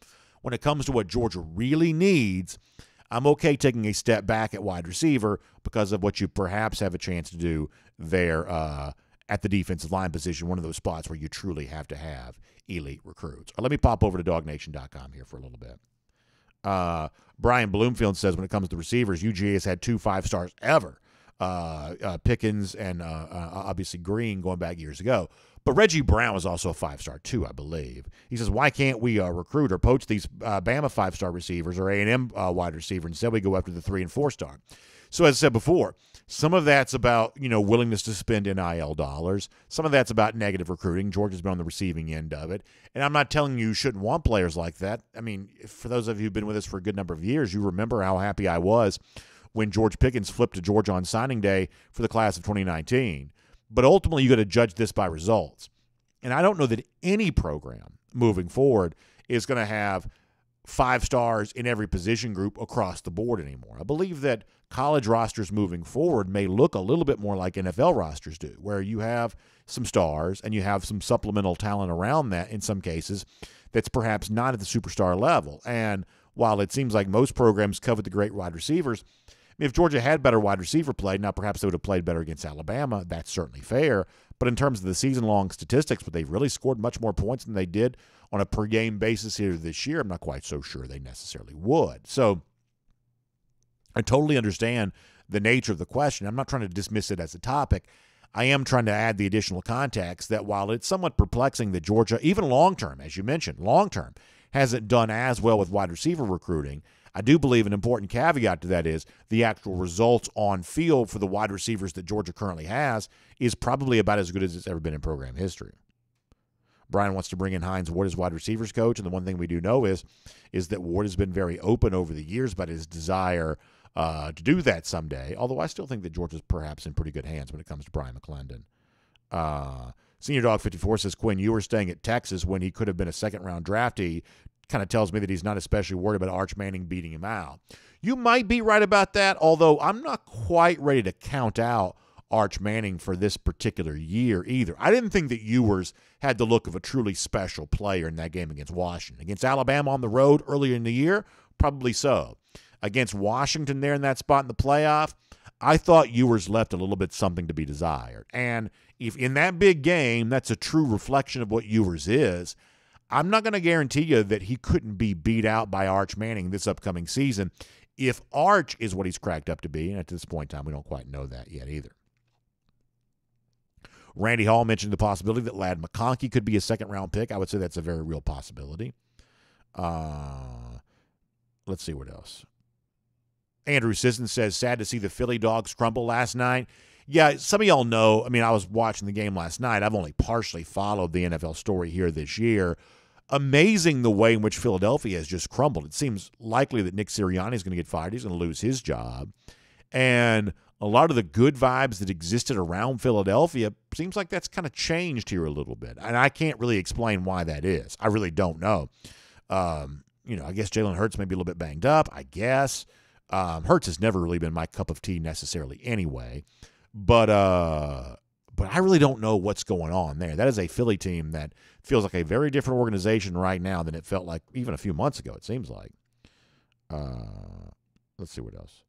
when it comes to what Georgia really needs, I'm okay taking a step back at wide receiver because of what you perhaps have a chance to do there at the defensive line position, one of those spots where you truly have to have elite recruits. Let me pop over to DawgNation.com here for a little bit. Brian Bloomfield says when it comes to receivers, UGA has had 2 5-stars ever. Pickens and obviously Green going back years ago. But Reggie Brown was also a 5-star too, I believe. He says, why can't we recruit or poach these Bama 5-star receivers or A&M wide receiver? Instead, we go after the 3- and 4-star. So as I said before, some of that's about, willingness to spend NIL dollars. Some of that's about negative recruiting. Georgia's been on the receiving end of it. And I'm not telling you shouldn't want players like that. I mean, for those of you who've been with us for a good number of years, you remember how happy I was when George Pickens flipped to Georgia on signing day for the class of 2019. But ultimately, you got to judge this by results. And I don't know that any program moving forward is going to have 5 stars in every position group across the board anymore. I believe that college rosters moving forward may look a little bit more like NFL rosters do, where you have some stars and you have some supplemental talent around that in some cases that's perhaps not at the superstar level. And while it seems like most programs covet the great wide receivers, I mean, if Georgia had better wide receiver play, now perhaps they would have played better against Alabama. That's certainly fair. But in terms of the season-long statistics, but they've really scored much more points than they did on a per-game basis here this year. I'm not quite so sure they necessarily would. So I totally understand the nature of the question. I'm not trying to dismiss it as a topic. I am trying to add the additional context that while it's somewhat perplexing that Georgia, even long-term, as you mentioned, long-term, hasn't done as well with wide receiver recruiting, I do believe an important caveat to that is the actual results on field for the wide receivers that Georgia currently has is probably about as good as it's ever been in program history. Brian wants to bring in Hines Ward as wide receivers coach, and the one thing we do know is that Ward has been very open over the years about his desire to do that someday, although I still think that Georgia's perhaps in pretty good hands when it comes to Brian McClendon. Senior Dog 54 says, Quinn, you were staying at Texas when he could have been a second-round draftee. Kind of tells me that he's not especially worried about Arch Manning beating him out. You might be right about that, although I'm not quite ready to count out Arch Manning for this particular year either. I didn't think that Ewers had the look of a truly special player in that game against Washington. Against Alabama on the road earlier in the year, probably so. Against Washington there in that spot in the playoff, I thought Ewers left a little bit something to be desired. And if in that big game that's a true reflection of what Ewers is, I'm not going to guarantee you that he couldn't be beat out by Arch Manning this upcoming season if Arch is what he's cracked up to be. And at this point in time, we don't quite know that yet either. Randy Hall mentioned the possibility that Ladd McConkey could be a second-round pick. I would say that's a very real possibility. Let's see what else. Andrew Sisson says, sad to see the Philly Dogs crumble last night. Yeah, some of y'all know, I mean, I was watching the game last night. I've only partially followed the NFL story here this year. Amazing the way in which Philadelphia has just crumbled. It seems likely that Nick Sirianni is going to get fired. He's going to lose his job. And a lot of the good vibes that existed around Philadelphia seems like that's kind of changed here a little bit. And I can't really explain why that is. I really don't know. I guess Jalen Hurts may be a little bit banged up, I guess. Hurts has never really been my cup of tea necessarily anyway. But I really don't know what's going on there. That is a Philly team that feels like a very different organization right now than it felt like even a few months ago, it seems like. Let's see what else.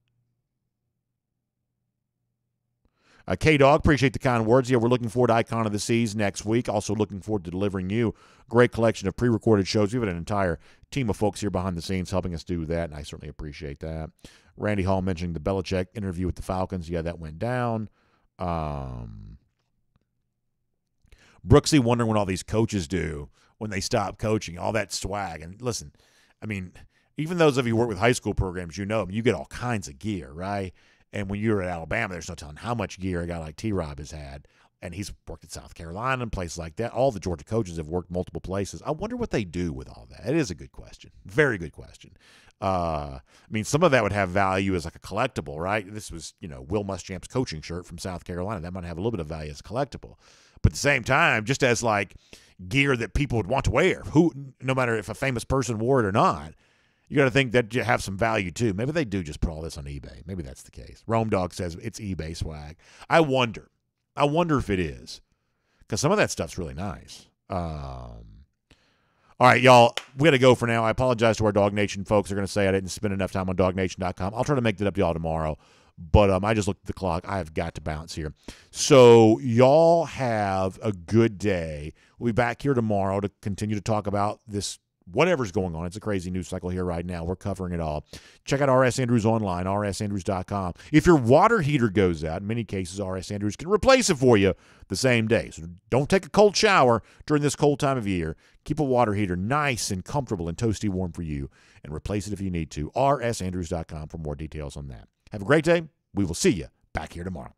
K-Dog, appreciate the kind words. Yeah, we're looking forward to Icon of the Seas next week. Also looking forward to delivering you a great collection of pre-recorded shows. We've got an entire team of folks here behind the scenes helping us do that, and I certainly appreciate that. Randy Hall mentioning the Belichick interview with the Falcons. Yeah, that went down. Brooksy wondering what all these coaches do when they stop coaching, all that swag. And listen, I mean, even those of you who work with high school programs, you get all kinds of gear, right? And when you're at Alabama, there's no telling how much gear a guy like T-Rob has had. And he's worked at South Carolina and places like that. All the Georgia coaches have worked multiple places. I wonder what they do with all that. It is a good question. Very good question. I mean, some of that would have value as like a collectible, right? This was, Will Muschamp's coaching shirt from South Carolina. That might have a little bit of value as a collectible. But at the same time, just as like gear that people would want to wear, no matter if a famous person wore it or not, you got to think that you have some value too. Maybe they do just put all this on eBay. Maybe that's the case. Rome Dog says it's eBay swag. I wonder if it is, because some of that stuff's really nice. All right, y'all, we got to go for now. I apologize to our Dog Nation folks. They're going to say I didn't spend enough time on DawgNation.com. I'll try to make that up to y'all tomorrow, but I just looked at the clock. I have got to bounce here. So y'all have a good day. We'll be back here tomorrow to continue to talk about this whatever's going on. It's a crazy news cycle here right now. We're covering it all. Check out R.S. Andrews online, rsandrews.com. If your water heater goes out, in many cases, R.S. Andrews can replace it for you the same day. So don't take a cold shower during this cold time of year. Keep a water heater nice and comfortable and toasty warm for you, and replace it if you need to. rsandrews.com for more details on that. Have a great day. We will see you back here tomorrow.